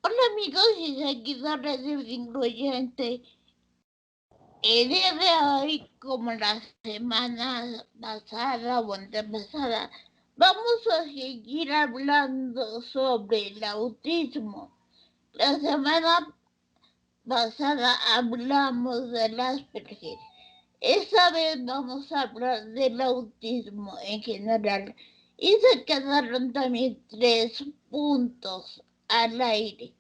Hola amigos y seguidores de Incluyente. El día de hoy, como la semana pasada o antepasada, vamos a seguir hablando sobre el autismo. La semana pasada hablamos del Asperger. Esta vez vamos a hablar del autismo en general. Y se quedaron también 3 puntos al aire.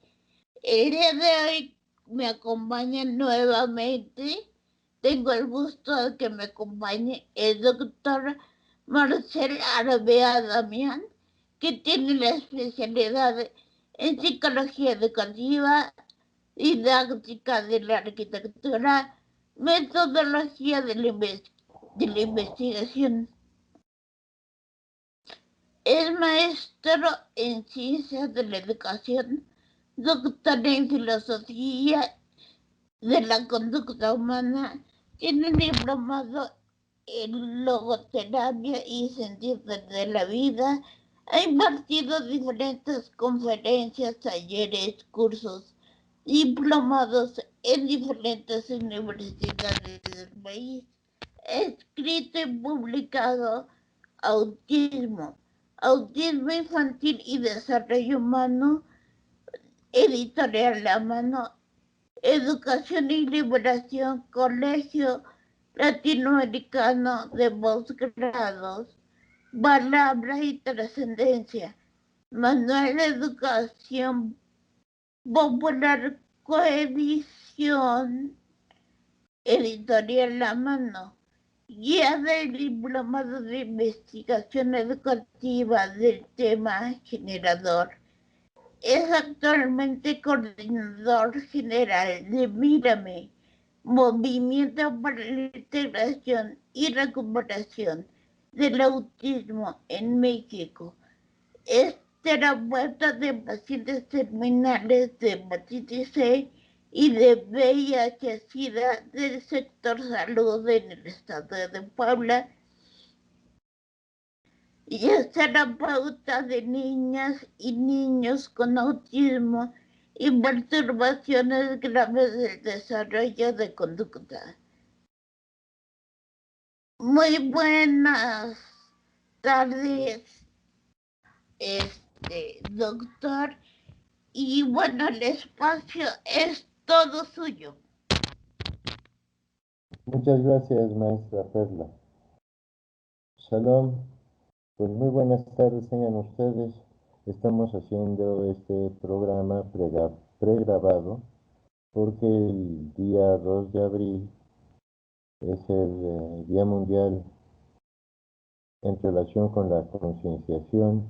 El día de hoy me acompañan nuevamente. Tengo el gusto de que me acompañe el doctor Marcel Arabea Damián, que tiene la especialidad en psicología educativa, didáctica de la arquitectura, metodología de la investigación. Es maestro en ciencias de la educación, doctor en filosofía de la conducta humana, tiene un diplomado en logoterapia y sentido de la vida. Ha impartido diferentes conferencias, talleres, cursos, diplomados en diferentes universidades del país. Ha escrito y publicado Autismo, Autismo Infantil y Desarrollo Humano, Editorial La Mano, Educación y Liberación, Colegio Latinoamericano de Posgrados, Palabra y Trascendencia, Manual de Educación Popular, Coedición, Editorial La Mano, Guía del Diplomado de Investigación Educativa del tema generador. Es actualmente coordinador general de Mírame, Movimiento para la Integración y Recuperación del Autismo en México. Es terapeuta de pacientes terminales de hepatitis C y de VIH-Sida del sector salud en el estado de Puebla, y es terapeuta de niñas y niños con autismo y perturbaciones graves del desarrollo de conducta. Muy buenas tardes, doctor, y bueno, el espacio es todo suyo. Muchas gracias, maestra Perla. Shalom, pues muy buenas tardes tengan ustedes. Estamos haciendo este programa pregrabado porque el día 2 de abril es el Día Mundial en relación con la concienciación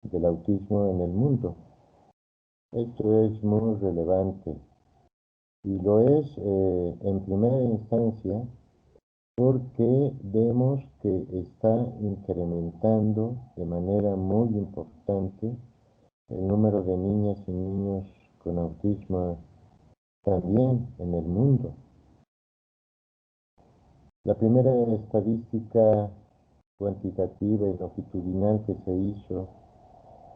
del autismo en el mundo. Esto es muy relevante y lo es en primera instancia porque vemos que está incrementando de manera muy importante el número de niñas y niños con autismo también en el mundo. La primera estadística cuantitativa y longitudinal que se hizo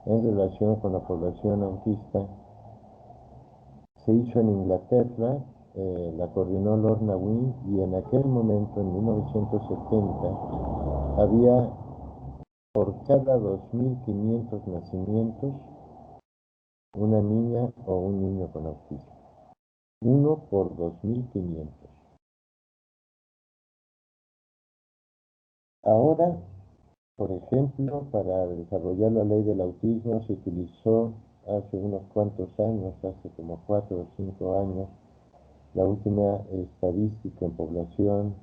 en relación con la población autista se hizo en Inglaterra, la coordinó Lorna Wynne, y en aquel momento, en 1970, había por cada 2.500 nacimientos una niña o un niño con autismo. 1 por 2.500. Ahora, por ejemplo, para desarrollar la ley del autismo se utilizó hace unos cuantos años, hace como 4 o 5 años, la última estadística en población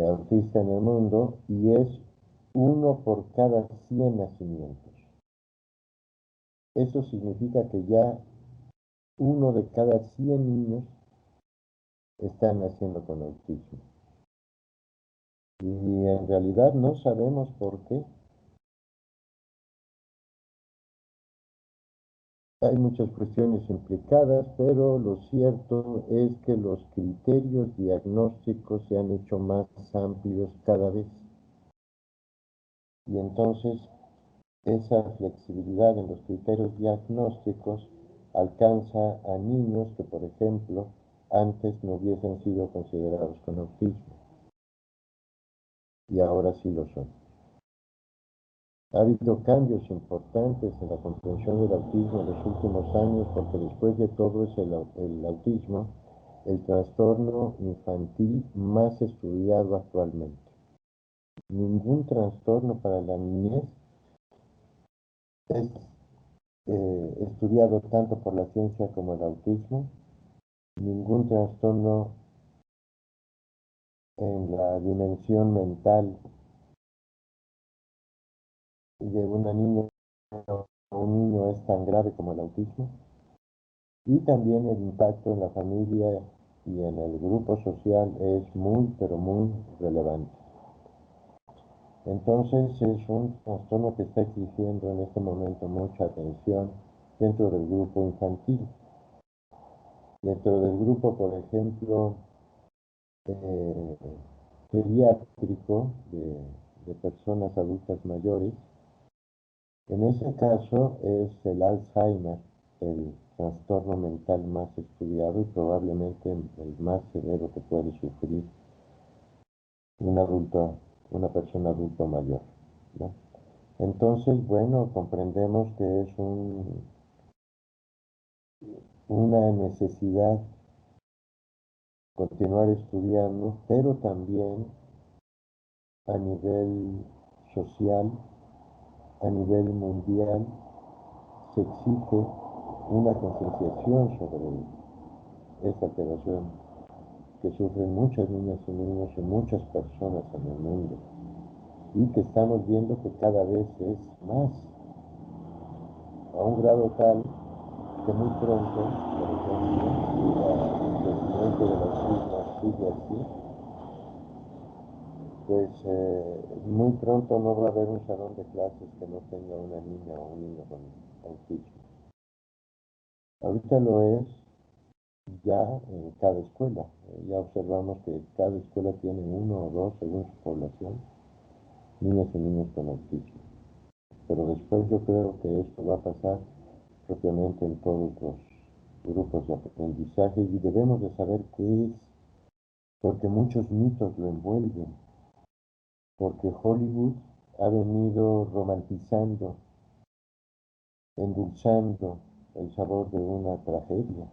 autista en el mundo, y es 1 por cada 100 nacimientos. Eso significa que ya 1 de cada 100 niños están naciendo con autismo. Y en realidad no sabemos por qué. Hay muchas cuestiones implicadas, pero lo cierto es que los criterios diagnósticos se han hecho más amplios cada vez. Y entonces esa flexibilidad en los criterios diagnósticos alcanza a niños que, por ejemplo, antes no hubiesen sido considerados con autismo y ahora sí lo son. Ha habido cambios importantes en la comprensión del autismo en los últimos años porque después de todo es el autismo el trastorno infantil más estudiado actualmente. Ningún trastorno para la niñez es estudiado tanto por la ciencia como el autismo. Ningún trastorno en la dimensión mental de una niña o un niño es tan grave como el autismo. Y también el impacto en la familia y en el grupo social es muy, pero muy relevante. Entonces es un trastorno que está exigiendo en este momento mucha atención dentro del grupo infantil. Dentro del grupo, por ejemplo, eh, pediátrico de personas adultas mayores, en ese caso es el Alzheimer, el trastorno mental más estudiado y probablemente el más severo que puede sufrir un adulto, una persona adulto mayor, ¿no? Entonces, bueno, comprendemos que es una necesidad continuar estudiando, pero también a nivel social, a nivel mundial, se exige una concienciación sobre esta alteración que sufren muchas niñas y niños y muchas personas en el mundo y que estamos viendo que cada vez es más, a un grado tal que muy pronto, por ejemplo, si el crecimiento de los niños sigue así, pues muy pronto no va a haber un salón de clases que no tenga una niña o un niño con autismo. Ahorita lo es ya en cada escuela. Ya observamos que cada escuela tiene uno o dos, según su población, niñas y niños con autismo. Pero después yo creo que esto va a pasar propiamente en todos los grupos de aprendizaje y debemos de saber qué es, porque muchos mitos lo envuelven, porque Hollywood ha venido romantizando, endulzando el sabor de una tragedia,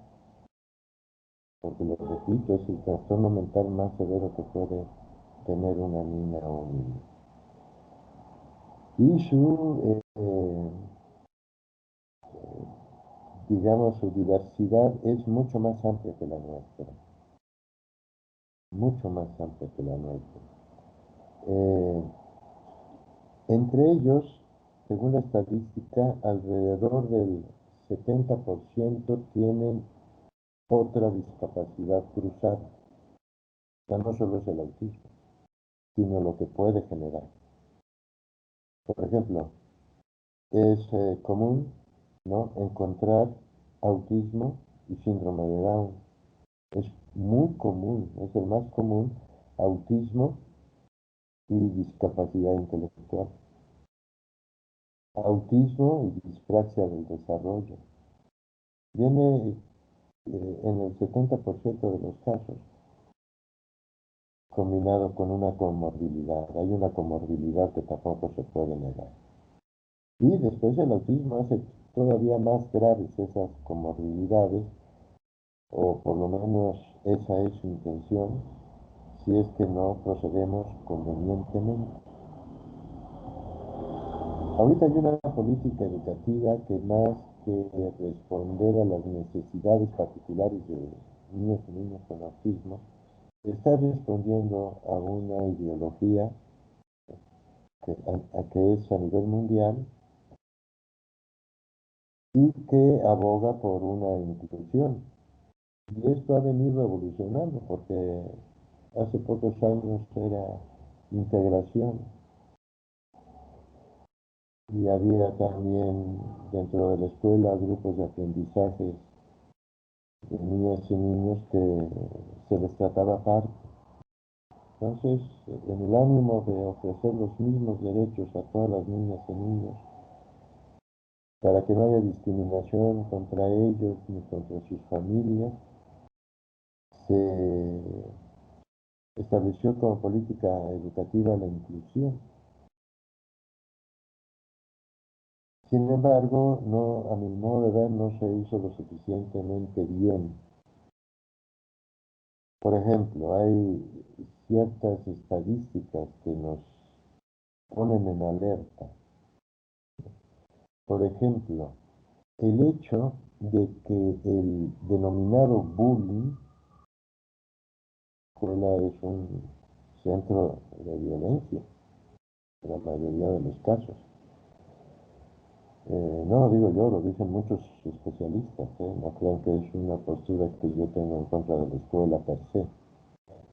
porque lo repito, es el trastorno mental más severo que puede tener una niña o un niño. Y digamos, su diversidad es mucho más amplia que la nuestra, mucho más amplia que la nuestra. Entre ellos, según la estadística, alrededor del 70% tienen otra discapacidad cruzada. O sea, no solo es el autismo, sino lo que puede generar. Por ejemplo, es común, ¿no?, encontrar autismo y síndrome de Down. Es muy común, es el más común, autismo y discapacidad intelectual. Autismo y dispraxia del desarrollo. Viene en el 70% de los casos combinado con una comorbilidad. Hay una comorbilidad que tampoco se puede negar. Y después el autismo hace todavía más graves esas comorbilidades, o por lo menos esa es su intención, si es que no procedemos convenientemente. Ahorita hay una política educativa que más que responder a las necesidades particulares de niños y niñas con autismo, está respondiendo a una ideología que es a nivel mundial y que aboga por una inclusión. Y esto ha venido evolucionando porque hace pocos años era integración y había también dentro de la escuela grupos de aprendizaje de niñas y niños que se les trataba aparte. Entonces, en el ánimo de ofrecer los mismos derechos a todas las niñas y niños, Para que no haya discriminación contra ellos ni contra sus familias, se estableció como política educativa la inclusión. Sin embargo, no, a mi modo de ver, no se hizo lo suficientemente bien. Por ejemplo, hay ciertas estadísticas que nos ponen en alerta. Por ejemplo, el hecho de que el denominado bullying, escuela es un centro de violencia, en la mayoría de los casos. No lo digo yo, lo dicen muchos especialistas, no crean que es una postura que yo tengo en contra de la escuela per se.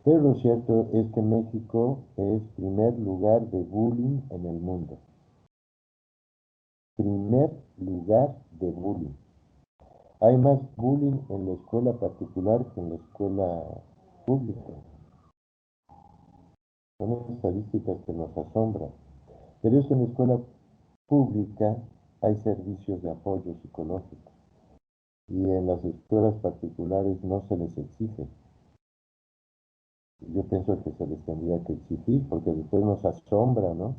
Pero lo cierto es que México es primer lugar de bullying en el mundo. Primer lugar de bullying. Hay más bullying en la escuela particular que en la escuela pública. Son estadísticas que nos asombran. Pero es que en la escuela pública hay servicios de apoyo psicológico y en las escuelas particulares no se les exige. Yo pienso que se les tendría que exigir porque después nos asombra, ¿no?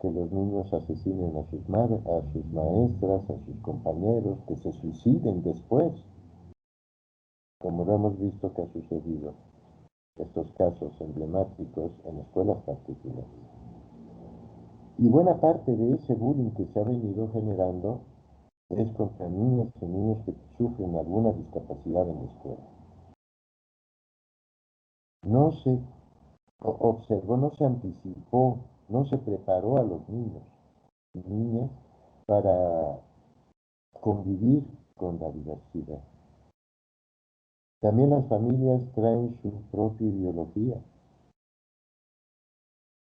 Que los niños asesinen a sus madres, a sus maestras, a sus compañeros, que se suiciden después, como lo hemos visto que ha sucedido estos casos emblemáticos en escuelas particulares. Y buena parte de ese bullying que se ha venido generando es contra niños y niños que sufren alguna discapacidad en la escuela. No se observó, no se anticipó, no se preparó a los niños y niñas para convivir con la diversidad. También las familias traen su propia ideología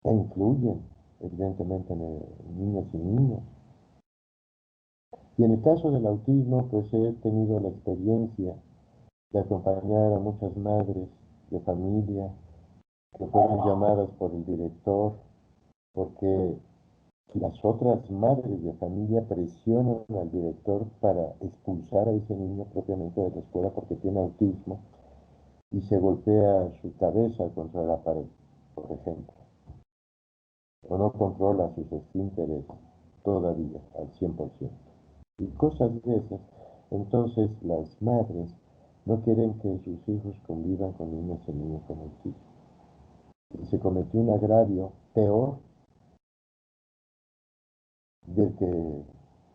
e influyen, evidentemente, en niños y niñas. Y en el caso del autismo, pues he tenido la experiencia de acompañar a muchas madres de familia que fueron llamadas por el director porque las otras madres de familia presionan al director para expulsar a ese niño propiamente de la escuela porque tiene autismo y se golpea su cabeza contra la pared, por ejemplo, o no controla sus esfínteres todavía al 100%. Y cosas de esas. Entonces las madres no quieren que sus hijos convivan con niños y niños con autismo. Y se cometió un agravio peor del que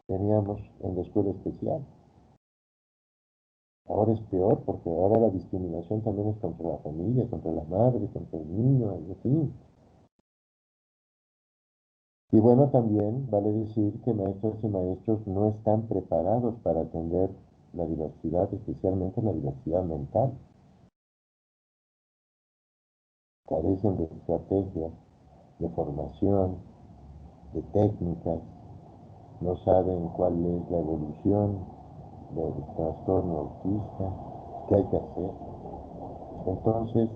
teníamos en la escuela especial. Ahora es peor porque ahora la discriminación también es contra la familia, contra la madre, contra el niño, en fin. Y bueno, también vale decir que maestras y maestros no están preparados para atender la diversidad, especialmente la diversidad mental. Carecen de estrategias, de formación, de técnicas, no saben cuál es la evolución del trastorno autista, qué hay que hacer. Entonces,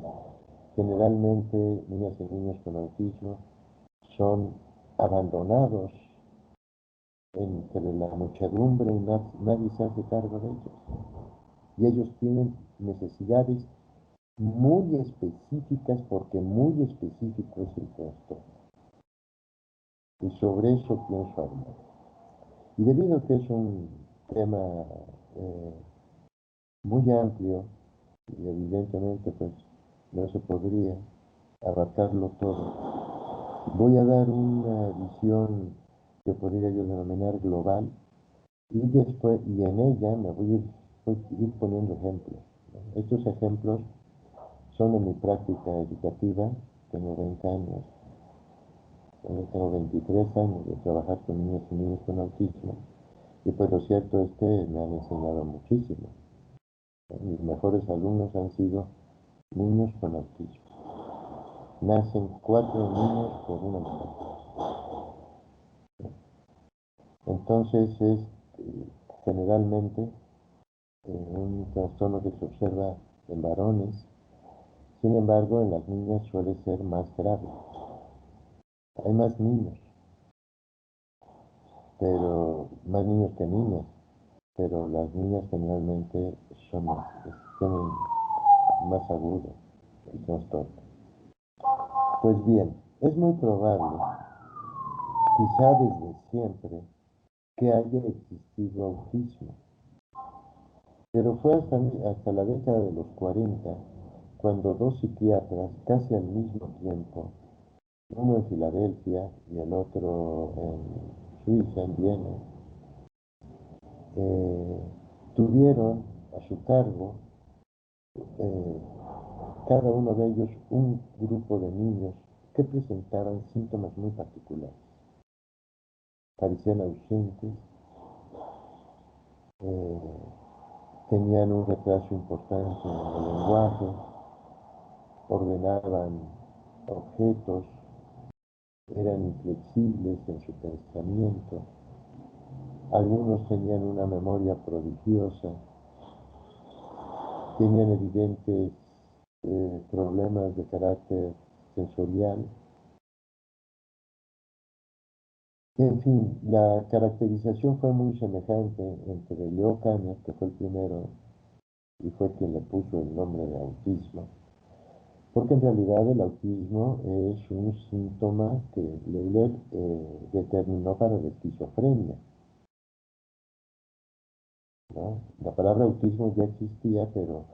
generalmente niñas y niños con autismo son abandonados entre la muchedumbre y nadie se hace cargo de ellos. Y ellos tienen necesidades muy específicas porque muy específico es el trastorno. Y sobre eso pienso hablar. Y debido a que es un tema eh, muy amplio y evidentemente pues no se podría abarcarlo todo, voy a dar una visión que podría yo denominar global y después, y en ella me voy a ir poniendo ejemplos. Estos ejemplos son de mi práctica educativa, tengo 20 años, tengo 23 años de trabajar con niños y niños con autismo, y pues lo cierto es que me han enseñado muchísimo. Mis mejores alumnos han sido niños con autismo. Nacen 4 niños por una mujer. Entonces es generalmente un trastorno que se observa en varones, sin embargo en las niñas suele ser más grave. Hay más niños. pero más niños que niñas, pero las niñas generalmente tienen más agudo el trastorno. Pues bien, es muy probable, quizá desde siempre, que haya existido autismo, pero fue hasta la década de los 40 cuando dos psiquiatras, casi al mismo tiempo, uno en Filadelfia y el otro en Suiza, en Viena, eh, tuvieron a su cargo eh, cada uno de ellos un grupo de niños que presentaban síntomas muy particulares. Parecían ausentes, eh, tenían un retraso importante en el lenguaje, ordenaban objetos, eran inflexibles en su pensamiento, algunos tenían una memoria prodigiosa, tenían evidentes problemas de carácter sensorial. En fin, la caracterización fue muy semejante entre Leo Kanner, que fue el primero y fue quien le puso el nombre de autismo, porque en realidad el autismo es un síntoma que Leuler determinó para la esquizofrenia, ¿no? La palabra autismo ya existía, pero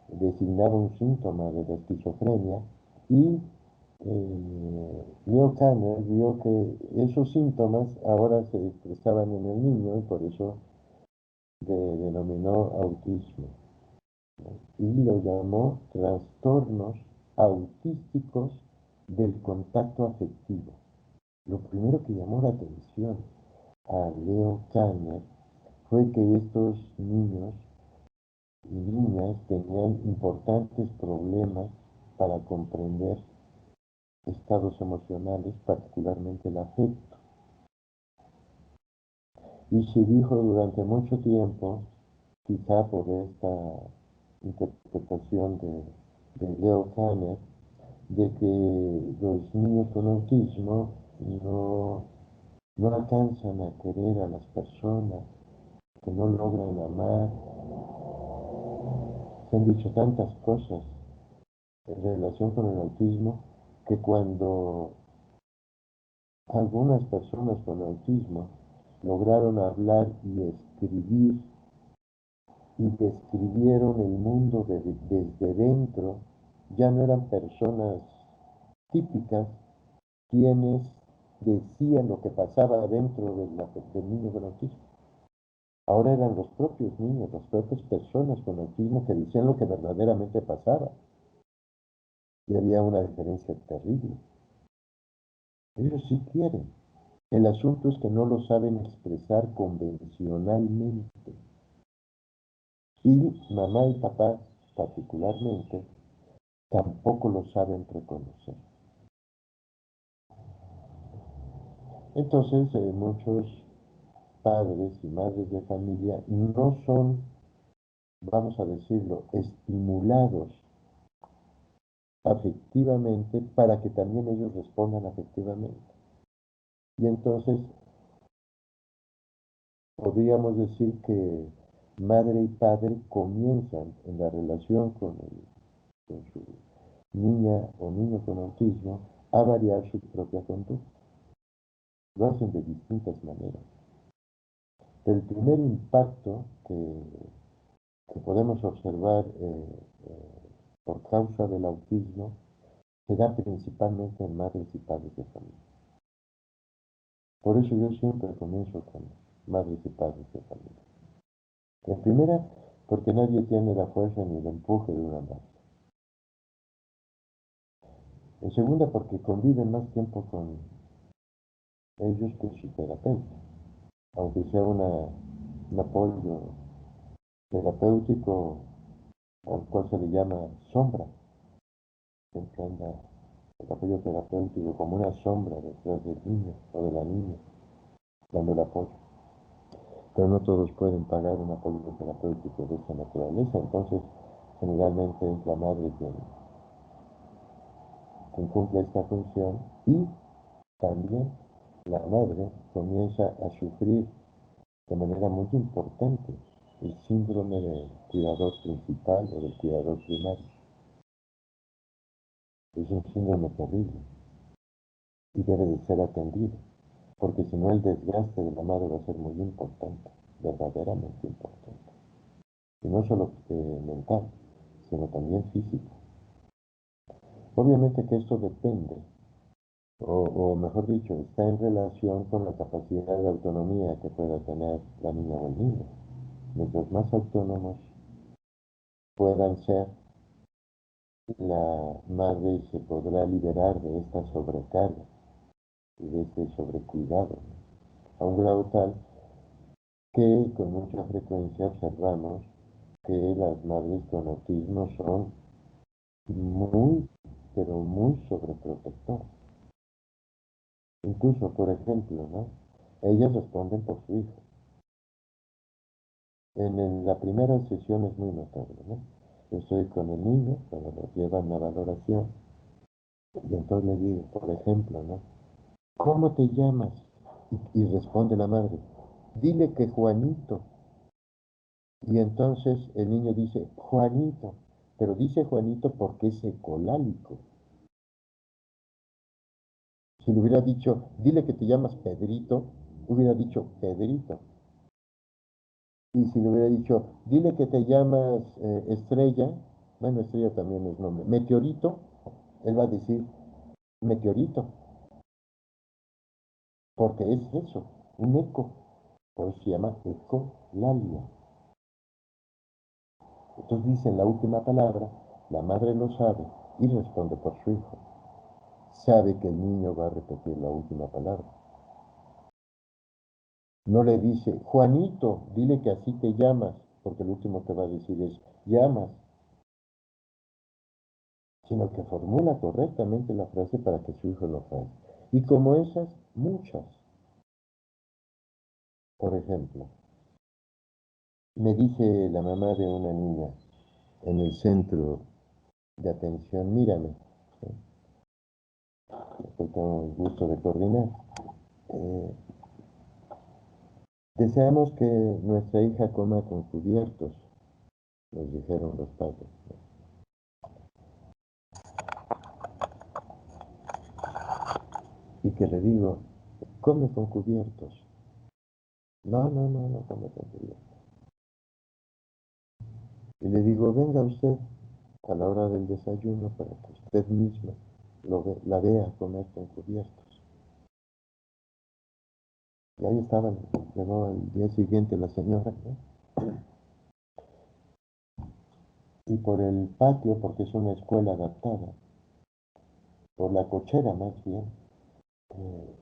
designaba un síntoma de la esquizofrenia y Leo Kanner vio que esos síntomas ahora se expresaban en el niño y por eso denominó autismo, ¿no? Y lo llamó trastornos autísticos del contacto afectivo. Lo primero que llamó la atención a Leo Kanner fue que estos niños y niñas tenían importantes problemas para comprender estados emocionales, particularmente el afecto. Y se dijo durante mucho tiempo, quizá por esta interpretación de Leo Kanner, de que los niños con autismo no alcanzan a querer a las personas, que no logran amar. Se han dicho tantas cosas en relación con el autismo que cuando algunas personas con autismo lograron hablar y escribir y describieron el mundo desde dentro, ya no eran personas típicas quienes decían lo que pasaba dentro del niño con autismo. Ahora eran los propios niños, las propias personas con autismo que decían lo que verdaderamente pasaba. Y había una diferencia terrible. Ellos sí quieren. El asunto es que no lo saben expresar convencionalmente. Y mamá y papá, particularmente, tampoco lo saben reconocer. Entonces, muchos padres y madres de familia no son, vamos a decirlo, estimulados afectivamente para que también ellos respondan afectivamente. Y entonces podríamos decir que madre y padre comienzan en la relación con su niña o niño con autismo a variar su propia conducta. Lo hacen de distintas maneras. El primer impacto que podemos observar por causa del autismo se da principalmente en madres y padres de familia. Por eso yo siempre comienzo con madres y padres de familia. En primera, porque nadie tiene la fuerza ni el empuje de una madre. En segunda, porque conviven más tiempo con ellos que su terapeuta, aunque sea un apoyo terapéutico al cual se le llama sombra. Siempre anda el apoyo terapéutico como una sombra detrás del niño o de la niña, dando el apoyo. Pero no todos pueden pagar un apoyo terapéutico de esta naturaleza, entonces generalmente es la madre quien cumple esta función y también la madre comienza a sufrir de manera muy importante el síndrome del cuidador principal o del cuidador primario. Es un síndrome terrible y debe de ser atendido, porque si no el desgaste de la madre va a ser muy importante, verdaderamente importante. Y no solo mental, sino también físico. Obviamente que esto depende, o mejor dicho, está en relación con la capacidad de autonomía que pueda tener la niña o el niño. Mientras más autónomos puedan ser, la madre se podrá liberar de esta sobrecarga y de este sobrecuidado, ¿no? A un grado tal que con mucha frecuencia observamos que las madres con autismo son muy, pero muy sobreprotectoras. Incluso, por ejemplo, ¿no? Ellas responden por su hijo. La primera sesión es muy notable, ¿no? Yo estoy con el niño cuando lo llevan a valoración y entonces le digo, por ejemplo, ¿no? ¿Cómo te llamas? Y responde la madre, dile que Juanito. Y entonces el niño dice, Juanito, pero dice Juanito porque es ecolálico. Si le hubiera dicho, dile que te llamas Pedrito, hubiera dicho Pedrito. Y si le hubiera dicho, dile que te llamas Estrella, bueno, Estrella también es nombre, Meteorito, él va a decir Meteorito, porque es eso, un eco, por eso se llama ecolalia. Entonces dice la última palabra, la madre lo sabe y responde por su hijo. Sabe que el niño va a repetir la última palabra. No le dice, Juanito, dile que así te llamas, porque el último que va a decir es, llamas, sino que formula correctamente la frase para que su hijo lo haga. Y como esas, muchas. Por ejemplo, me dice la mamá de una niña en el centro de atención, mírame, porque tengo el gusto de coordinar. Eh, Deseamos que nuestra hija coma con cubiertos, nos dijeron los padres. Y que le digo, come con cubiertos. No, no, no, no come con cubiertos. Y le digo, venga usted a la hora del desayuno para que usted misma la vea comer con cubiertos. Y ahí estaban, llegó al día siguiente la señora, ¿no? Y por el patio, porque es una escuela adaptada, por la cochera más bien, eh,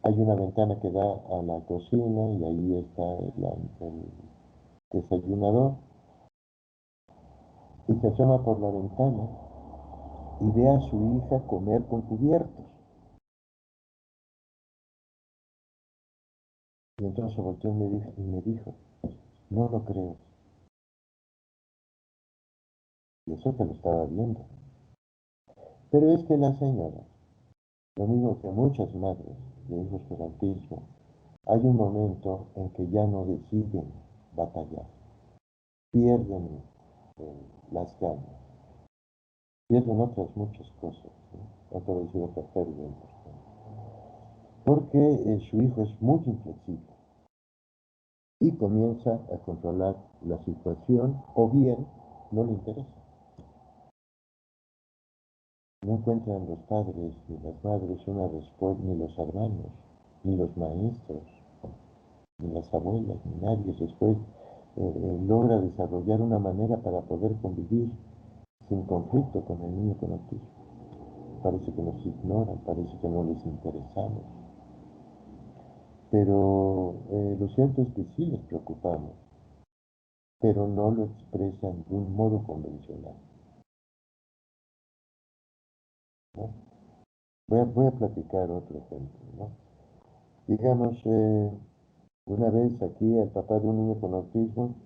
hay una ventana que da a la cocina y ahí está el desayunador y se asoma por la ventana y ve a su hija comer con cubiertos. Y entonces volteó y me dijo, no lo creo. Y eso que lo estaba viendo. Pero es que la señora, lo mismo que muchas madres de hijos con autismo, hay un momento en que ya no deciden batallar, pierden las ganas, pierden otras muchas cosas, ¿no? Otra vez otra pérdida importante. Porque su hijo es muy inflexible y comienza a controlar la situación o bien no le interesa. No encuentran los padres ni las madres una respuesta, ni los hermanos, ni los maestros, ni las abuelas, ni nadie después logra desarrollar una manera para poder convivir sin conflicto con el niño con autismo. Parece que nos ignoran, parece que no les interesamos. Pero lo cierto es que sí les preocupamos, pero no lo expresan de un modo convencional, ¿no? Voy a platicar otro ejemplo, ¿no? Digamos, una vez aquí el papá de un niño con autismo,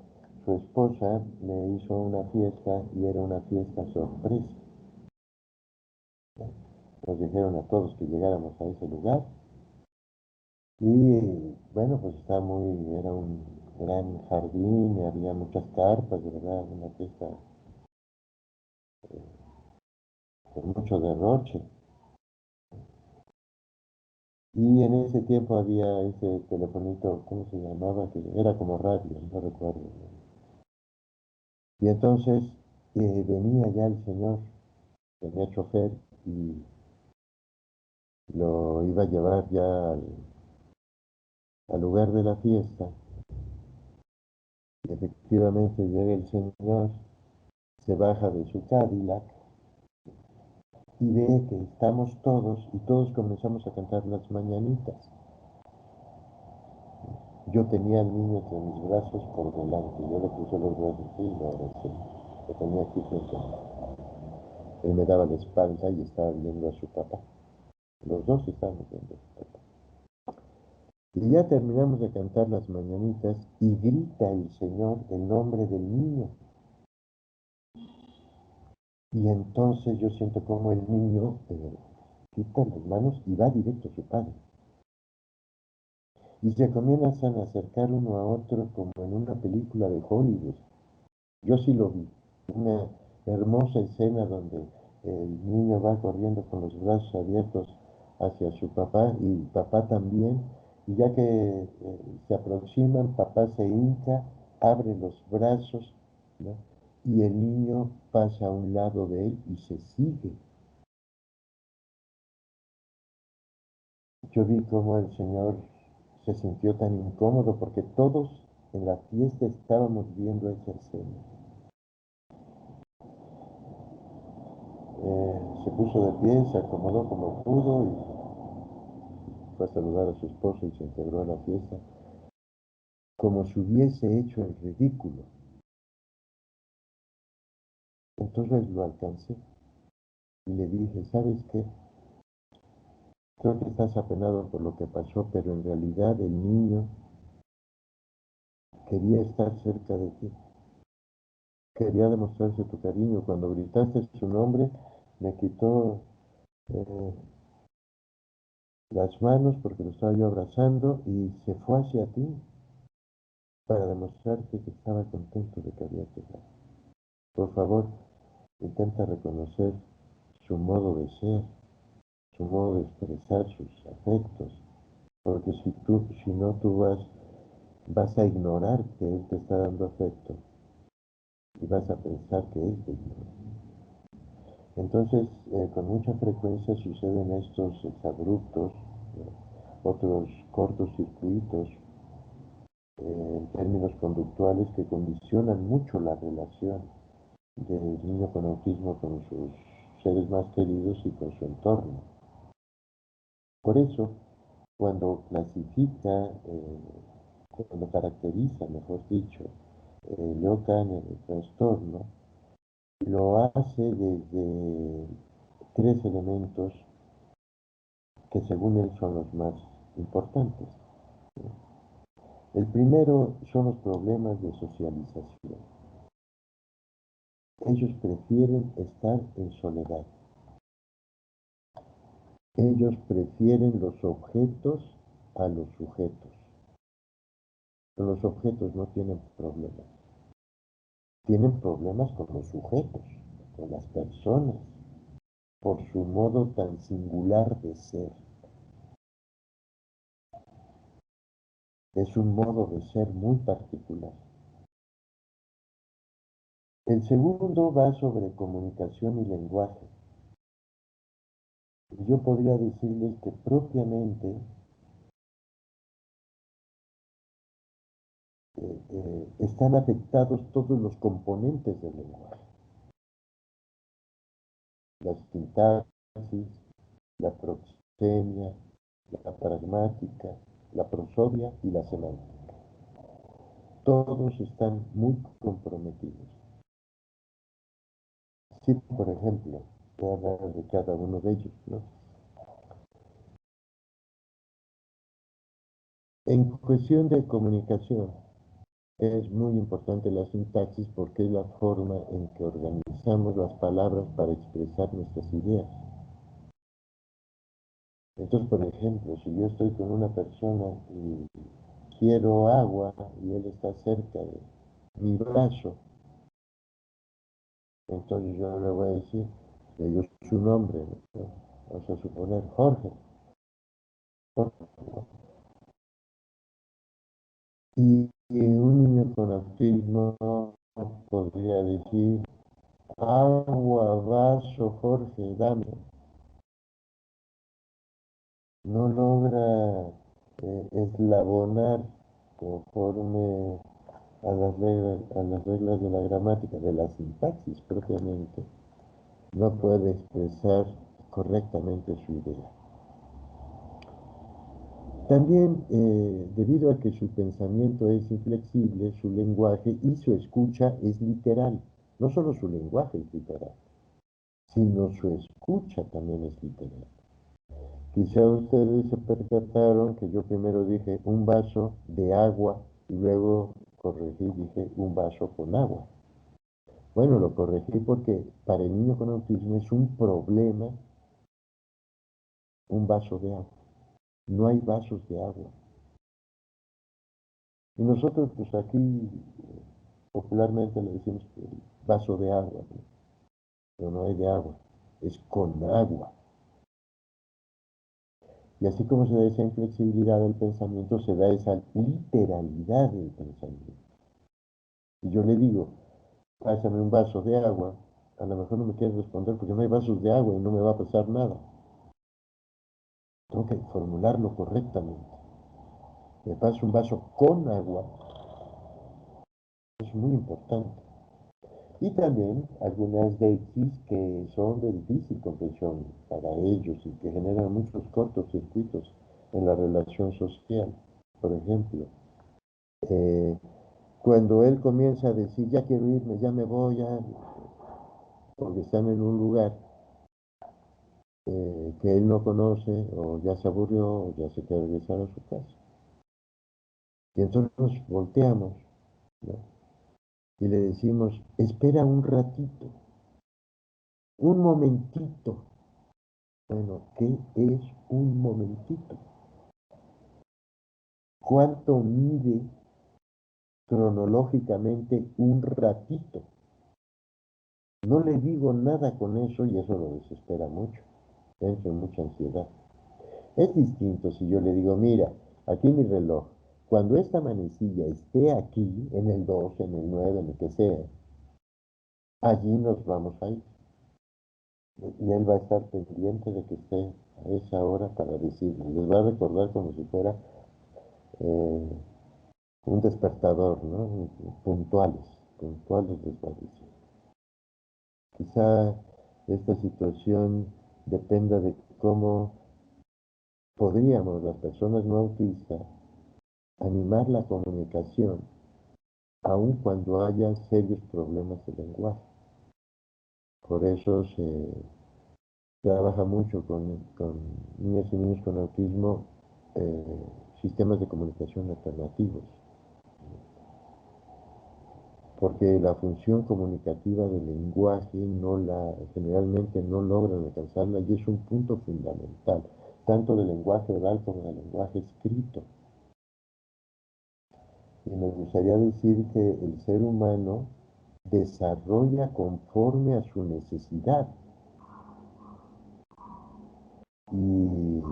su esposa le hizo una fiesta y era una fiesta sorpresa. Nos dijeron a todos que llegáramos a ese lugar Y bueno, pues era un gran jardín, y había muchas carpas, de verdad, una fiesta con mucho derroche. Y en ese tiempo había ese telefonito, ¿cómo se llamaba? Que era como radio, no recuerdo. Y entonces venía ya el señor, tenía chofer y lo iba a llevar ya al lugar de la fiesta. Y efectivamente llega el señor, se baja de su Cadillac y ve que estamos todos y todos comenzamos a cantar las mañanitas. Yo tenía al niño entre mis brazos por delante, yo le puse los brazos y lo abracé. Lo tenía aquí frente a mí. Él me daba la espalda y estaba viendo a su papá. Los dos estábamos viendo a su papá. Y ya terminamos de cantar las mañanitas y grita el Señor el nombre del niño. Y entonces yo siento como el niño quita las manos y va directo a su padre. Y se comienzan a acercar uno a otro como en una película de Hollywood. Yo sí lo vi. Una hermosa escena donde el niño va corriendo con los brazos abiertos hacia su papá y papá también. Y ya que se aproximan, papá se hinca, abre los brazos, ¿no? Y el niño pasa a un lado de él y se sigue. Yo vi cómo el Señor se sintió tan incómodo porque todos en la fiesta estábamos viendo esa escena. Se puso de pie, se acomodó como pudo y fue a saludar a su esposa y se integró a la fiesta, como si hubiese hecho el ridículo. Entonces lo alcancé y le dije, ¿sabes qué? Creo que estás apenado por lo que pasó, pero en realidad el niño quería estar cerca de ti, quería demostrarse tu cariño. Cuando gritaste su nombre, me quitó eh, las manos porque lo estaba yo abrazando y se fue hacia ti para demostrarte que estaba contento de que había llegado. Por favor, intenta reconocer su modo de ser, su modo de expresar sus afectos, porque si no, tú vas a ignorar que él te está dando afecto y vas a pensar que él te ignora. Entonces, con mucha frecuencia suceden estos exabruptos, otros cortos circuitos en términos conductuales que condicionan mucho la relación del niño con autismo con sus seres más queridos y con su entorno. Por eso, cuando clasifica, cuando caracteriza, mejor dicho, Leo Kanner el trastorno, lo hace desde tres elementos que según él son los más importantes. El primero son los problemas de socialización. Ellos prefieren estar en soledad. Ellos prefieren los objetos a los sujetos. Pero los objetos no tienen problemas. Tienen problemas con los sujetos, con las personas, por su modo tan singular de ser. Es un modo de ser muy particular. El segundo va sobre comunicación y lenguaje. Y yo podría decirles que propiamente están afectados todos los componentes del lenguaje. La sintaxis, la proxemia, la pragmática, la prosodia y la semántica. Todos están muy comprometidos. Sí, por ejemplo, voy a hablar de cada uno de ellos, ¿no? En cuestión de comunicación, es muy importante la sintaxis porque es la forma en que organizamos las palabras para expresar nuestras ideas. Entonces, por ejemplo, si yo estoy con una persona y quiero agua y él está cerca de mi brazo, entonces yo le voy a decir, le digo su nombre, ¿no? Vamos a suponer Jorge. Jorge, ¿no? Y un niño con autismo podría decir, agua, vaso, Jorge, dame. No logra eslabonar conforme a las reglas de la gramática, de la sintaxis propiamente, no puede expresar correctamente su idea. También, debido a que su pensamiento es inflexible, su lenguaje y su escucha es literal. No solo su lenguaje es literal, sino su escucha también es literal. Quizá ustedes se percataron que yo primero dije un vaso de agua y luego corregí, dije un vaso con agua. Bueno, lo corregí porque para el niño con autismo es un problema un vaso de agua. No hay vasos de agua. Y nosotros, pues aquí popularmente le decimos que el vaso de agua, ¿no? Pero no hay de agua, es con agua. Y así como se da esa inflexibilidad del pensamiento, se da esa literalidad del pensamiento. Y yo le digo, pásame un vaso de agua, a lo mejor no me quiere responder porque no hay vasos de agua y no me va a pasar nada. Tengo que formularlo correctamente. Me paso un vaso con agua, es muy importante. Y también algunas X que son de difícil comprensión para ellos y que generan muchos cortocircuitos en la relación social. Por ejemplo, eh, cuando él comienza a decir, ya quiero irme, ya me voy, ya, porque están en un lugar que él no conoce, o ya se aburrió, o ya se quiere regresar a su casa. Y entonces nos volteamos, ¿no? Y le decimos, espera un ratito, un momentito. Bueno, ¿qué es un momentito? ¿Cuánto mide cronológicamente un ratito? No le digo nada con eso y eso lo desespera mucho, entra en mucha ansiedad. Es distinto si yo le digo, mira, aquí mi reloj, cuando esta manecilla esté aquí, en el 2, en el 9, en el que sea, allí nos vamos a ir. Y él va a estar pendiente de que esté a esa hora para decirle. Les va a recordar como si fuera eh, un despertador, ¿no? Puntuales, puntuales les va a decir. Quizá esta situación dependa de cómo podríamos, las personas no autistas, animar la comunicación, aun cuando haya serios problemas de lenguaje. Por eso se trabaja mucho con niñas y niños con autismo, sistemas de comunicación alternativos, porque la función comunicativa del lenguaje generalmente no logran alcanzarla y es un punto fundamental, tanto del lenguaje oral como del lenguaje escrito. Y me gustaría decir que el ser humano desarrolla conforme a su necesidad y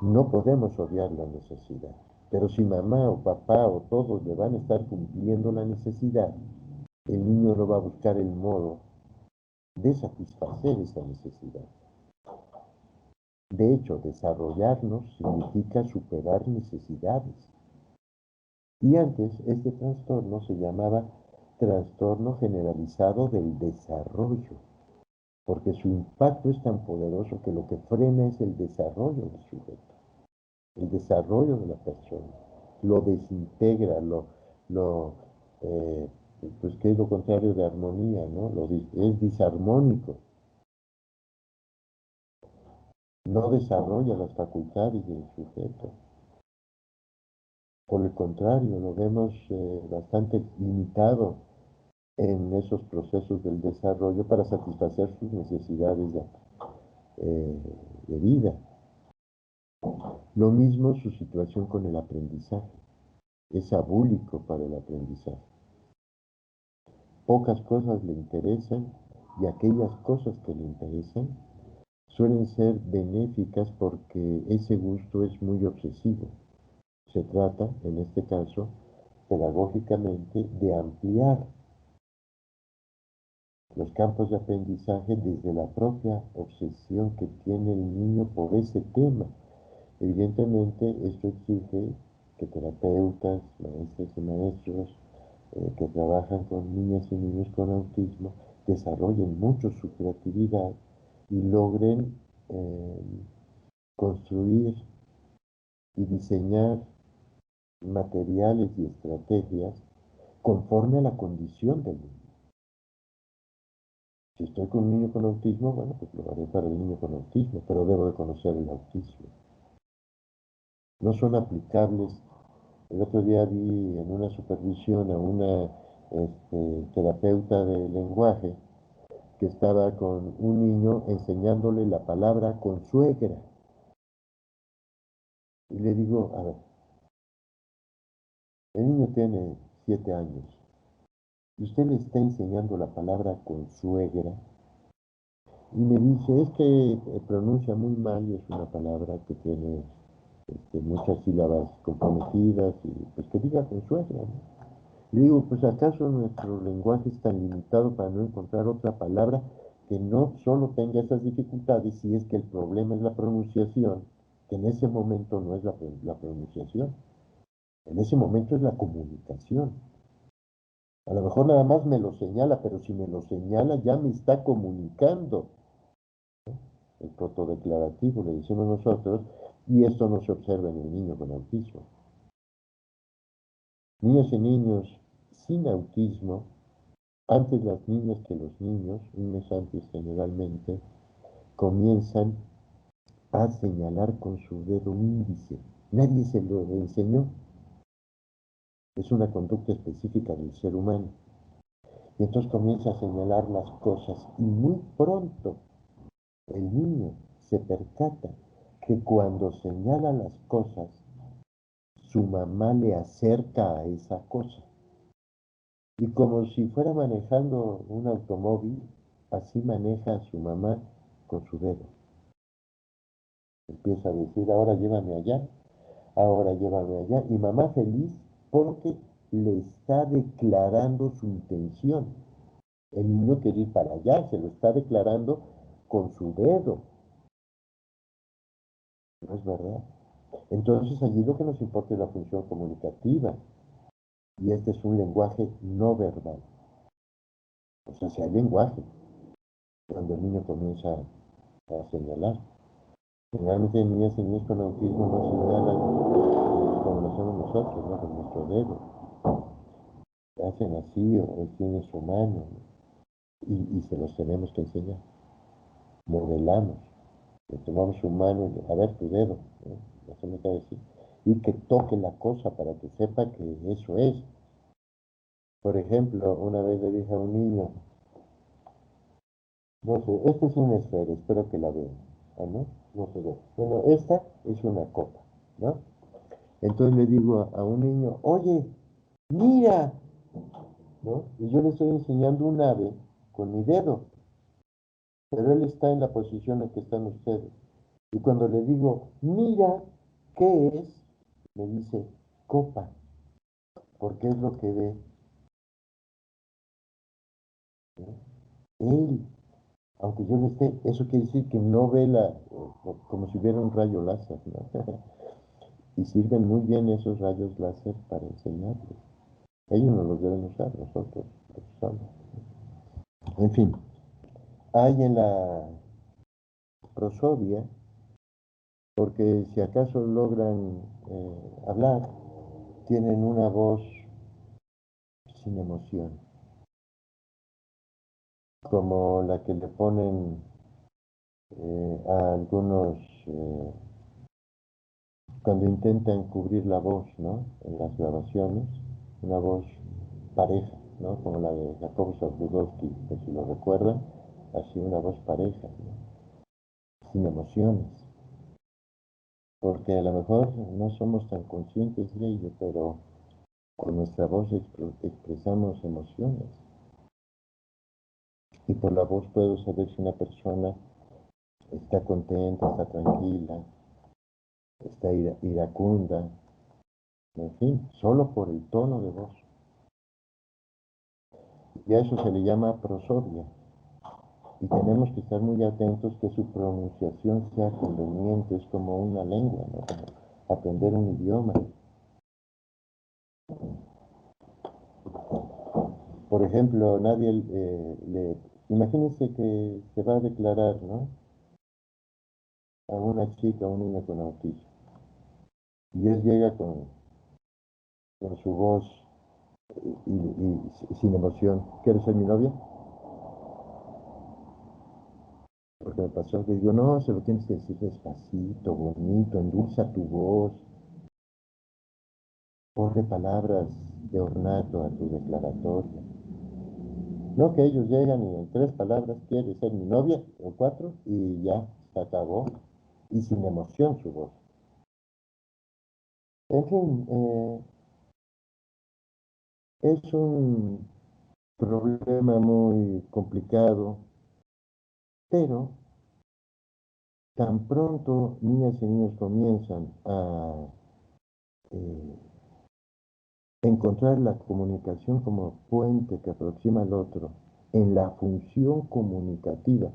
no podemos obviar la necesidad. Pero si mamá o papá o todos le van a estar cumpliendo la necesidad, el niño no va a buscar el modo de satisfacer esa necesidad. De hecho, desarrollarnos significa superar necesidades. Y antes este trastorno se llamaba trastorno generalizado del desarrollo, porque su impacto es tan poderoso que lo que frena es el desarrollo del sujeto, el desarrollo de la persona, lo desintegra, lo pues que es lo contrario de armonía, ¿no? Es disarmónico, no desarrolla las facultades del sujeto. Por el contrario, lo vemos bastante limitado en esos procesos del desarrollo para satisfacer sus necesidades de vida. Lo mismo su situación con el aprendizaje. Es abúlico para el aprendizaje. Pocas cosas le interesan y aquellas cosas que le interesan suelen ser benéficas porque ese gusto es muy obsesivo. Se trata, en este caso, pedagógicamente, de ampliar los campos de aprendizaje desde la propia obsesión que tiene el niño por ese tema. Evidentemente, esto exige que terapeutas, maestras y maestros que trabajan con niñas y niños con autismo desarrollen mucho su creatividad y logren construir y diseñar materiales y estrategias conforme a la condición del niño. Si estoy con un niño con autismo, bueno, pues lo haré para el niño con autismo, pero debo de conocer el autismo. No son aplicables. El otro día vi en una supervisión a una terapeuta de lenguaje que estaba con un niño enseñándole la palabra consuegra. Y le digo, a ver, el niño tiene 7 años y usted le está enseñando la palabra consuegra y me dice, es que pronuncia muy mal y es una palabra que tiene muchas sílabas comprometidas y pues que diga consuegra, ¿no? Le digo, pues acaso nuestro lenguaje es tan limitado para no encontrar otra palabra que no solo tenga esas dificultades, si es que el problema es la pronunciación, que en ese momento no es la pronunciación, en ese momento es la comunicación. A lo mejor nada más me lo señala, pero si me lo señala ya me está comunicando. El protodeclarativo, le decimos nosotros, y esto no se observa en el niño con autismo. Niños y niños sin autismo, antes las niñas que los niños, un mes antes generalmente, comienzan a señalar con su dedo índice. Nadie se lo enseñó. Es una conducta específica del ser humano. Y entonces comienza a señalar las cosas y muy pronto el niño se percata que cuando señala las cosas, su mamá le acerca a esa cosa. Y como si fuera manejando un automóvil, así maneja a su mamá con su dedo. Empieza a decir, ahora llévame allá. Y mamá feliz porque le está declarando su intención. El niño quiere ir para allá, se lo está declarando con su dedo. ¿No es verdad? Entonces allí lo que nos importa es la función comunicativa. Y este es un lenguaje no verbal. O sea, si hay lenguaje, cuando el niño comienza a señalar. Generalmente niñas y niños con autismo no señalan como lo hacemos nosotros, ¿no? Con nuestro dedo. Hacen así o tienen su mano, ¿no? Y se los tenemos que enseñar. Modelamos. Le tomamos su mano y a ver tu dedo, ¿no? Hacemos así. Y que toque la cosa para que sepa que eso es. Por ejemplo, una vez le dije a un niño, no sé, esta es una esfera, espero que la vean. ¿Ah, no? No se ve. Bueno, esta es una copa, ¿no? Entonces le digo a un niño, oye, mira, ¿no? Y yo le estoy enseñando un ave con mi dedo, pero él está en la posición en que están ustedes. Y cuando le digo, mira, ¿qué es? Me dice, copa, porque es lo que ve, ¿no? Él, aunque yo le esté, eso quiere decir que no ve como si hubiera un rayo láser, ¿no? Y sirven muy bien esos rayos láser para enseñarles. Ellos no los deben usar, nosotros los usamos. En fin, hay en la prosodia, porque si acaso logran hablar, tienen una voz sin emoción, como la que le ponen a algunos cuando intentan cubrir la voz, ¿no? En las grabaciones, una voz pareja, ¿no? Como la de Jacobo Zabludowski, que si lo recuerdan, así una voz pareja, ¿no? Sin emociones. porque a lo mejor no somos tan conscientes de ello, pero con nuestra voz expresamos emociones. Y por la voz puedo saber si una persona está contenta, está tranquila, está iracunda, en fin, solo por el tono de voz. Y a eso se le llama prosodia. Y tenemos que estar muy atentos que su pronunciación sea conveniente, es como una lengua, ¿no? Como aprender un idioma. Por ejemplo, nadie imagínense que se va a declarar, ¿no? A una chica, a un niño con autismo. Y él llega con su voz y sin emoción. ¿Quieres ser mi novia? Porque me pasó que digo, no, se lo tienes que decir despacito, bonito, endulza tu voz, ponle palabras de ornato a tu declaratoria. No que ellos llegan y en 3 palabras quiere ser mi novia, o 4, y ya, se acabó. Y sin emoción su voz. En fin, es un problema muy complicado, pero tan pronto niñas y niños comienzan a eh, encontrar la comunicación como puente que aproxima al otro en la función comunicativa.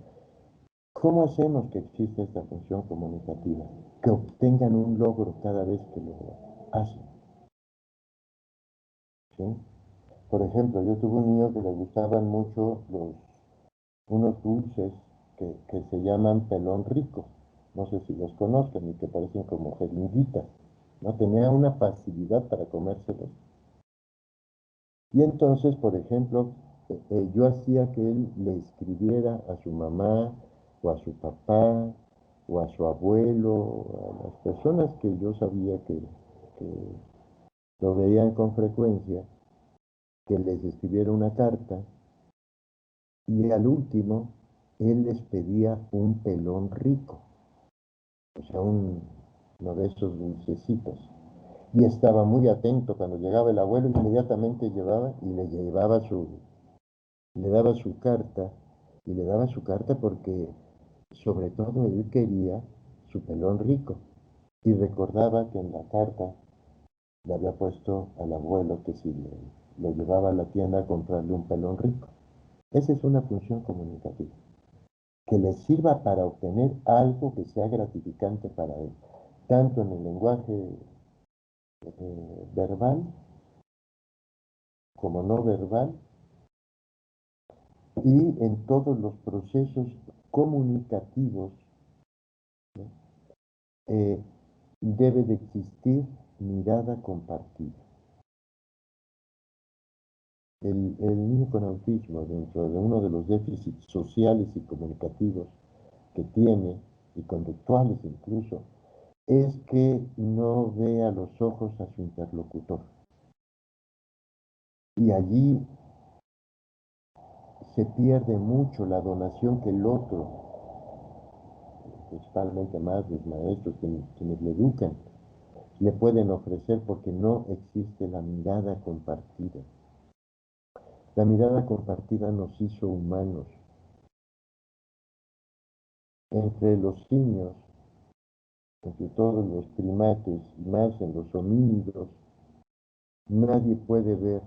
¿Cómo hacemos que exista esta función comunicativa? Que obtengan un logro cada vez que lo hacen. ¿Sí? Por ejemplo, yo tuve un niño que le gustaban mucho unos dulces que se llaman pelón rico. No sé si los conozcan y que parecen como jeringuitas. ¿No? Tenía una facilidad para comérselos. Y entonces, por ejemplo, yo hacía que él le escribiera a su mamá o a su papá o a su abuelo, a las personas que yo sabía que lo veían con frecuencia, que les escribiera una carta y al último él les pedía un pelón rico, o sea, uno de esos dulcecitos. Y estaba muy atento cuando llegaba el abuelo, inmediatamente llevaba y le daba su carta, y le daba su carta porque sobre todo él quería su pelón rico. Y recordaba que en la carta le había puesto al abuelo que si lo llevaba a la tienda a comprarle un pelón rico. Esa es una función comunicativa, que le sirva para obtener algo que sea gratificante para él, tanto en el lenguaje verbal como no verbal y en todos los procesos comunicativos, ¿no? Debe de existir mirada compartida. El niño con autismo, dentro de uno de los déficits sociales y comunicativos que tiene, y conductuales incluso, es que no ve a los ojos a su interlocutor. Y allí se pierde mucho la donación que el otro, principalmente madres, maestros, quienes le educan, le pueden ofrecer porque no existe la mirada compartida. La mirada compartida nos hizo humanos. Entre los simios, entre todos los primates y más en los homínidos, nadie puede ver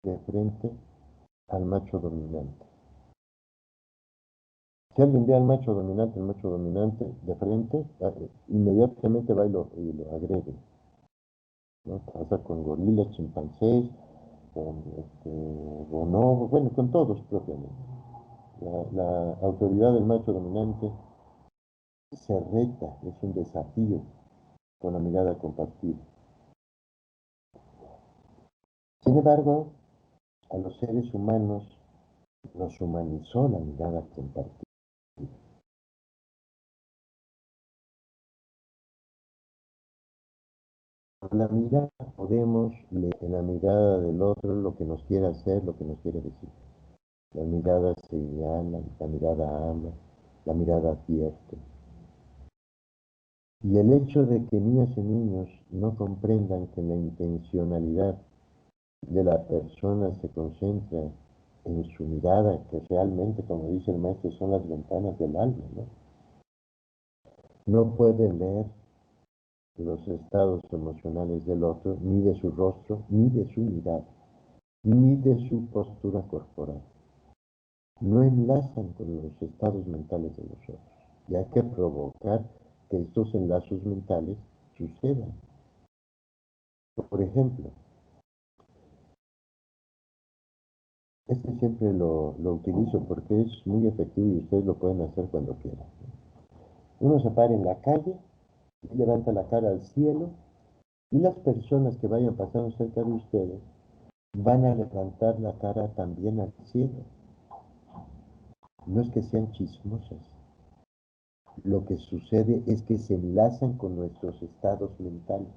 de frente al macho dominante. Si alguien ve al macho dominante, el macho dominante de frente, inmediatamente va y lo agrede. ¿No? Pasa con gorilas, chimpancés, con bonobos, bueno, con todos propiamente. La autoridad del macho dominante se reta, es un desafío con la mirada compartida. Sin embargo, a los seres humanos nos humanizó la mirada compartida. Por la mirada podemos leer en la mirada del otro lo que nos quiere hacer, lo que nos quiere decir. La mirada señala, la mirada ama, la mirada advierte. Y el hecho de que niñas y niños no comprendan que la intencionalidad de la persona se concentra en su mirada, que realmente, como dice el maestro, son las ventanas del alma, ¿no? No pueden leer los estados emocionales del otro, ni de su rostro, ni de su mirada, ni de su postura corporal. No enlazan con los estados mentales de los otros. Y hay que provocar que estos enlazos mentales sucedan. Por ejemplo, este siempre lo utilizo porque es muy efectivo y ustedes lo pueden hacer cuando quieran. Uno se para en la calle y levanta la cara al cielo y las personas que vayan pasando cerca de ustedes van a levantar la cara también al cielo. No es que sean chismosas. Lo que sucede es que se enlazan con nuestros estados mentales.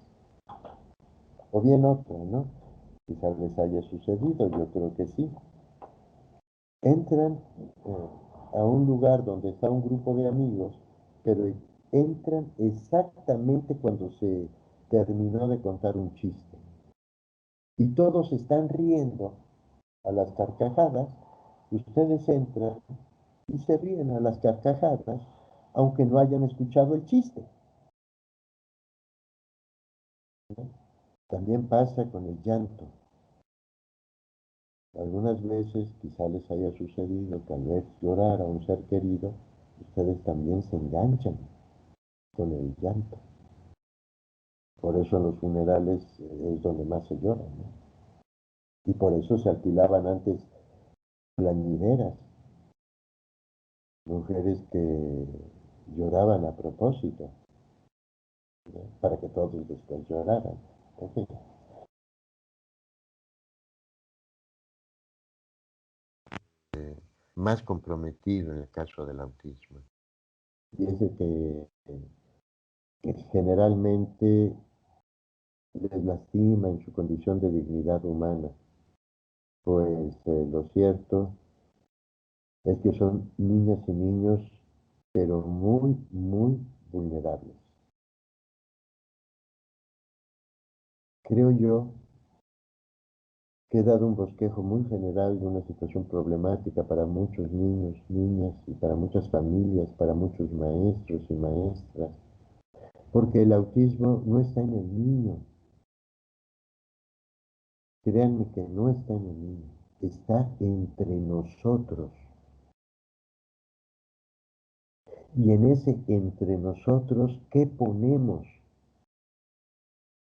O bien otro, ¿no? Quizás les haya sucedido, yo creo que sí. Entran a un lugar donde está un grupo de amigos, pero entran exactamente cuando se terminó de contar un chiste. Y todos están riendo a las carcajadas, ustedes entran y se ríen a las carcajadas, aunque no hayan escuchado el chiste. ¿No? También pasa con el llanto. Algunas veces quizá les haya sucedido que al ver llorar a un ser querido, ustedes también se enganchan con el llanto. Por eso en los funerales es donde más se llora, ¿no? Y por eso se alquilaban antes plañideras, mujeres que lloraban a propósito, ¿no? Para que todos después lloraran. En fin, más comprometido en el caso del autismo. Dice que generalmente les lastima en su condición de dignidad humana, pues lo cierto es que son niñas y niños, pero muy, muy vulnerables. Creo yo que he dado un bosquejo muy general de una situación problemática para muchos niños, niñas y para muchas familias, para muchos maestros y maestras, porque el autismo no está en el niño. Créanme que no está en el niño, está entre nosotros. Y en ese entre nosotros, ¿qué ponemos?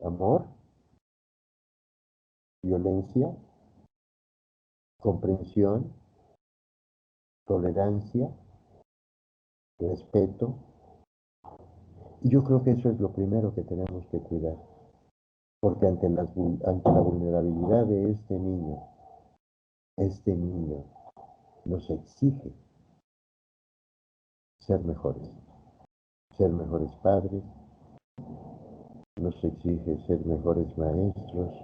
Amor, violencia, comprensión, tolerancia, respeto. Y yo creo que eso es lo primero que tenemos que cuidar, porque ante la vulnerabilidad de este niño nos exige ser mejores padres, nos exige ser mejores maestros,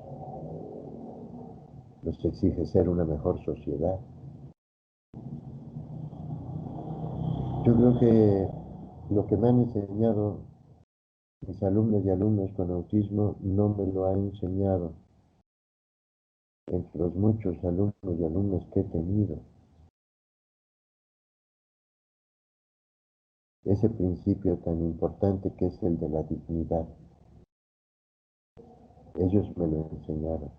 nos exige ser una mejor sociedad. Yo creo que lo que me han enseñado mis alumnos y alumnas con autismo no me lo ha enseñado entre los muchos alumnos y alumnas que he tenido. Ese principio tan importante que es el de la dignidad. Ellos me lo enseñaron.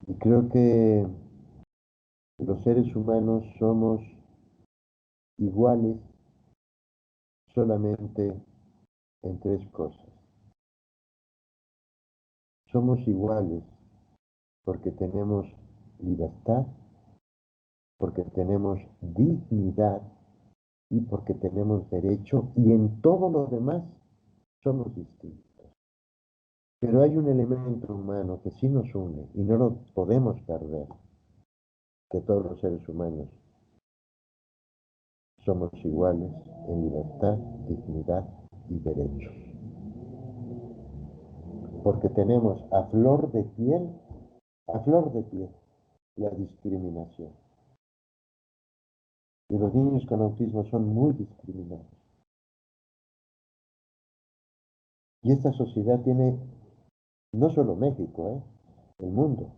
Y creo que los seres humanos somos iguales solamente en tres cosas. Somos iguales porque tenemos libertad, porque tenemos dignidad y porque tenemos derecho, y en todo lo demás somos distintos. Pero hay un elemento humano que sí nos une y no lo podemos perder, que todos los seres humanos somos iguales en libertad, dignidad y derechos. Porque tenemos a flor de piel, la discriminación. Y los niños con autismo son muy discriminados. Y esta sociedad tiene, no solo México, el mundo,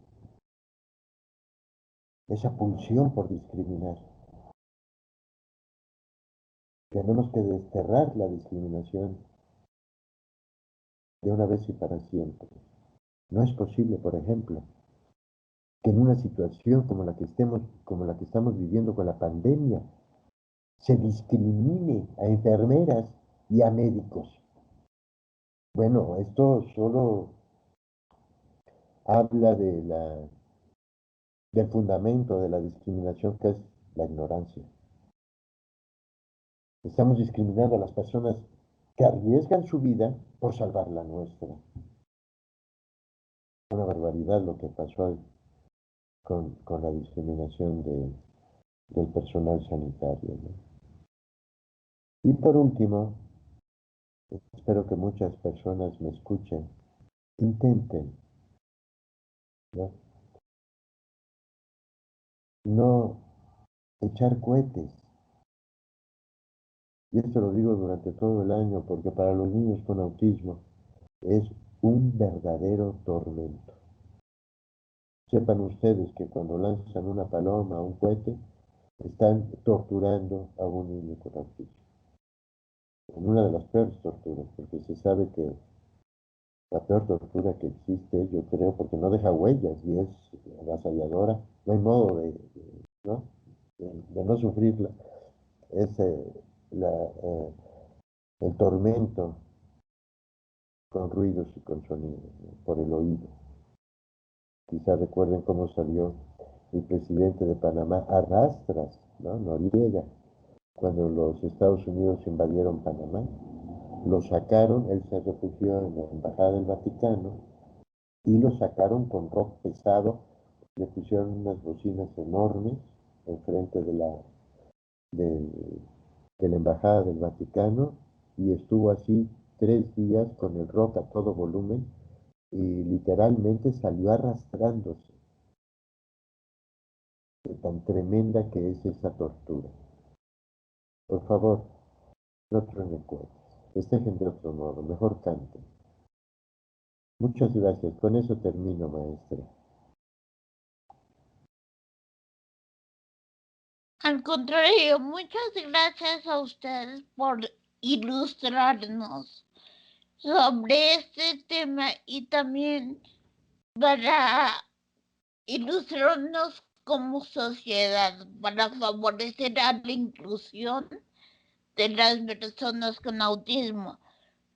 esa pulsión por discriminar. Tenemos que desterrar la discriminación de una vez y para siempre. No es posible, por ejemplo, que en una situación como la que estamos viviendo con la pandemia, se discrimine a enfermeras y a médicos. Bueno, esto solo habla del fundamento de la discriminación, que es la ignorancia. Estamos discriminando a las personas que arriesgan su vida por salvar la nuestra. Una barbaridad lo que pasó con la discriminación del personal sanitario, ¿no? Y por último, espero que muchas personas me escuchen, intenten, ¿no? No echar cohetes. Y esto lo digo durante todo el año porque para los niños con autismo es un verdadero tormento. Sepan ustedes que cuando lanzan una paloma o un cohete, están torturando a un niño con autismo. En una de las peores torturas, porque se sabe que la peor tortura que existe, yo creo, porque no deja huellas y es avasalladora, no hay modo ¿no? de no sufrirla, es el tormento con ruidos y con sonidos, ¿no? Por el oído. Quizá recuerden cómo salió el presidente de Panamá a rastras, ¿no? Noriega, cuando los Estados Unidos invadieron Panamá. Lo sacaron, él se refugió en la Embajada del Vaticano y lo sacaron con rock pesado, le pusieron unas bocinas enormes enfrente de, de la Embajada del Vaticano y estuvo así 3 días con el rock a todo volumen y literalmente salió arrastrándose de tan tremenda que es esa tortura. Por favor, no truenen cohetes, festejen de otro modo, mejor canten. Muchas gracias, con eso termino, maestra. Al contrario, muchas gracias a ustedes por ilustrarnos sobre este tema y también para ilustrarnos como sociedad, para favorecer a la inclusión de las personas con autismo,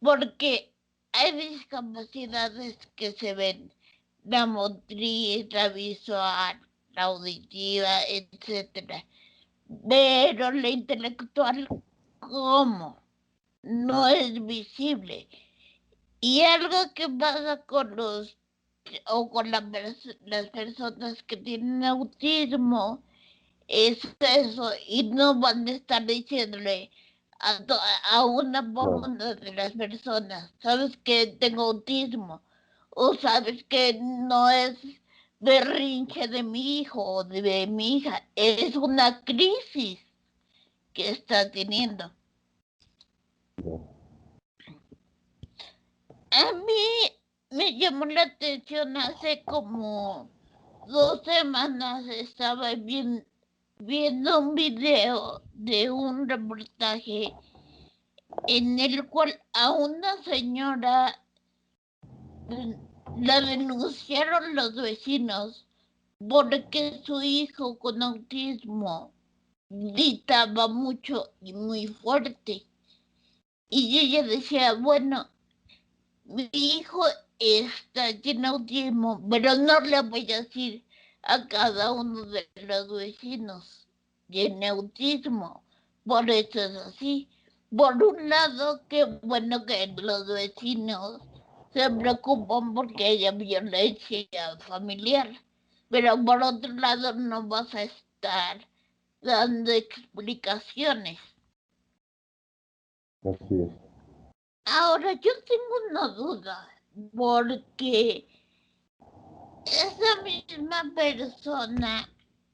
porque hay discapacidades que se ven, la motriz, la visual, la auditiva, etcétera. Pero la intelectual, ¿cómo? No es visible. Y algo que pasa con las personas que tienen autismo es eso, y no van a estar diciéndole a una No, de las personas, sabes que tengo autismo, o sabes que no es berrinche de mi hijo o de mi hija, es una crisis que está teniendo. no. A mí me llamó la atención hace como 2 semanas estaba viendo un video de un reportaje en el cual a una señora la denunciaron los vecinos porque su hijo con autismo gritaba mucho y muy fuerte. Y ella decía, bueno, mi hijo tiene autismo, pero no le voy a decir a cada uno de los vecinos, tiene autismo. Por eso es así. Por un lado, qué bueno que los vecinos se preocupan porque haya violencia familiar, pero por otro lado no vas a estar dando explicaciones. Así es. Ahora, yo tengo una duda, porque esa misma persona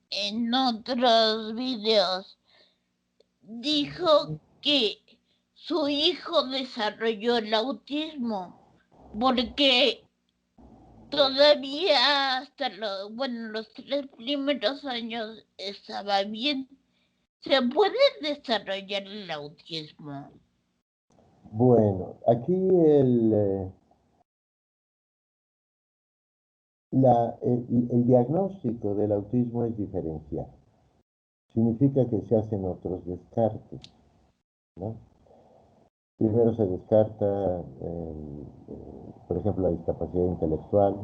en otros videos dijo que su hijo desarrolló el autismo, porque todavía hasta los 3 primeros años estaba bien. ¿Se puede desarrollar el autismo? Bueno, aquí el diagnóstico del autismo es diferencial. Significa que se hacen otros descartes, ¿no? Primero se descarta, por ejemplo, la discapacidad intelectual,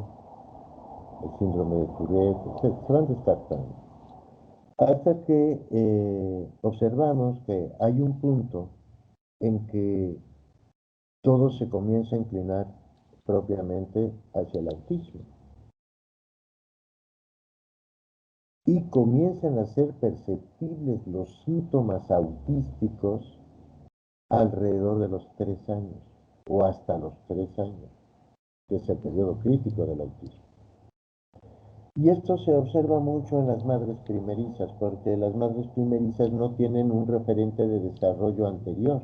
el síndrome de Tourette, se van descartando. Hasta que observamos que hay un punto en que todo se comienza a inclinar propiamente hacia el autismo. Y comienzan a ser perceptibles los síntomas autísticos alrededor de los 3 años o hasta los 3 años, que es el periodo crítico del autismo. Y esto se observa mucho en las madres primerizas, porque las madres primerizas no tienen un referente de desarrollo anterior.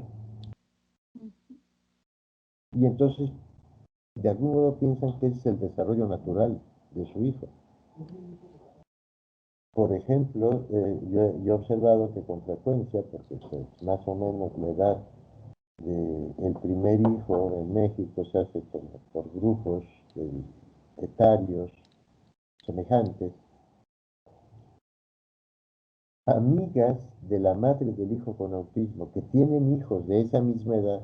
Y entonces, de algún modo piensan que es el desarrollo natural de su hijo. Por ejemplo, yo he observado que con frecuencia, porque pues, más o menos la edad del primer hijo en México se hace por grupos etarios semejantes, amigas de la madre del hijo con autismo que tienen hijos de esa misma edad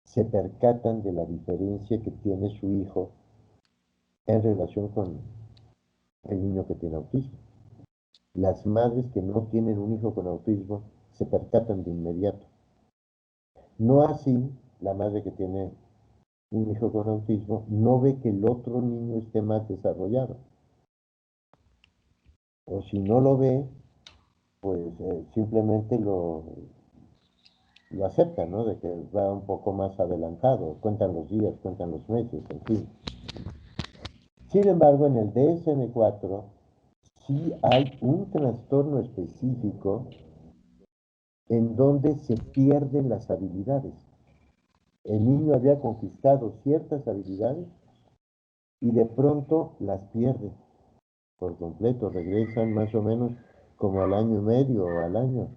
se percatan de la diferencia que tiene su hijo en relación con el niño que tiene autismo. Las madres que no tienen un hijo con autismo se percatan de inmediato. No así la madre que tiene un hijo con autismo no ve que el otro niño esté más desarrollado. O si no lo ve, pues simplemente lo acepta, ¿no? De que va un poco más adelantado, cuentan los días, cuentan los meses, en fin. Sin embargo, en el DSM-4 sí hay un trastorno específico en donde se pierden las habilidades. El niño había conquistado ciertas habilidades y de pronto las pierde por completo, regresan más o menos como al año y medio o al año.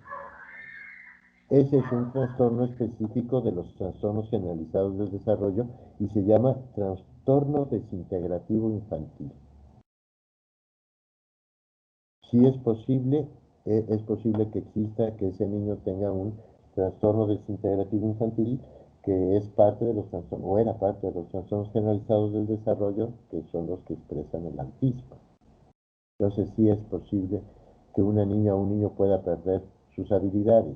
Ese es un trastorno específico de los trastornos generalizados del desarrollo y se llama trastorno desintegrativo infantil. Sí es posible que exista, que ese niño tenga un trastorno desintegrativo infantil que es parte de los trastornos, o era parte de los trastornos generalizados del desarrollo, que son los que expresan el autismo. Entonces sí es posible que una niña o un niño pueda perder sus habilidades.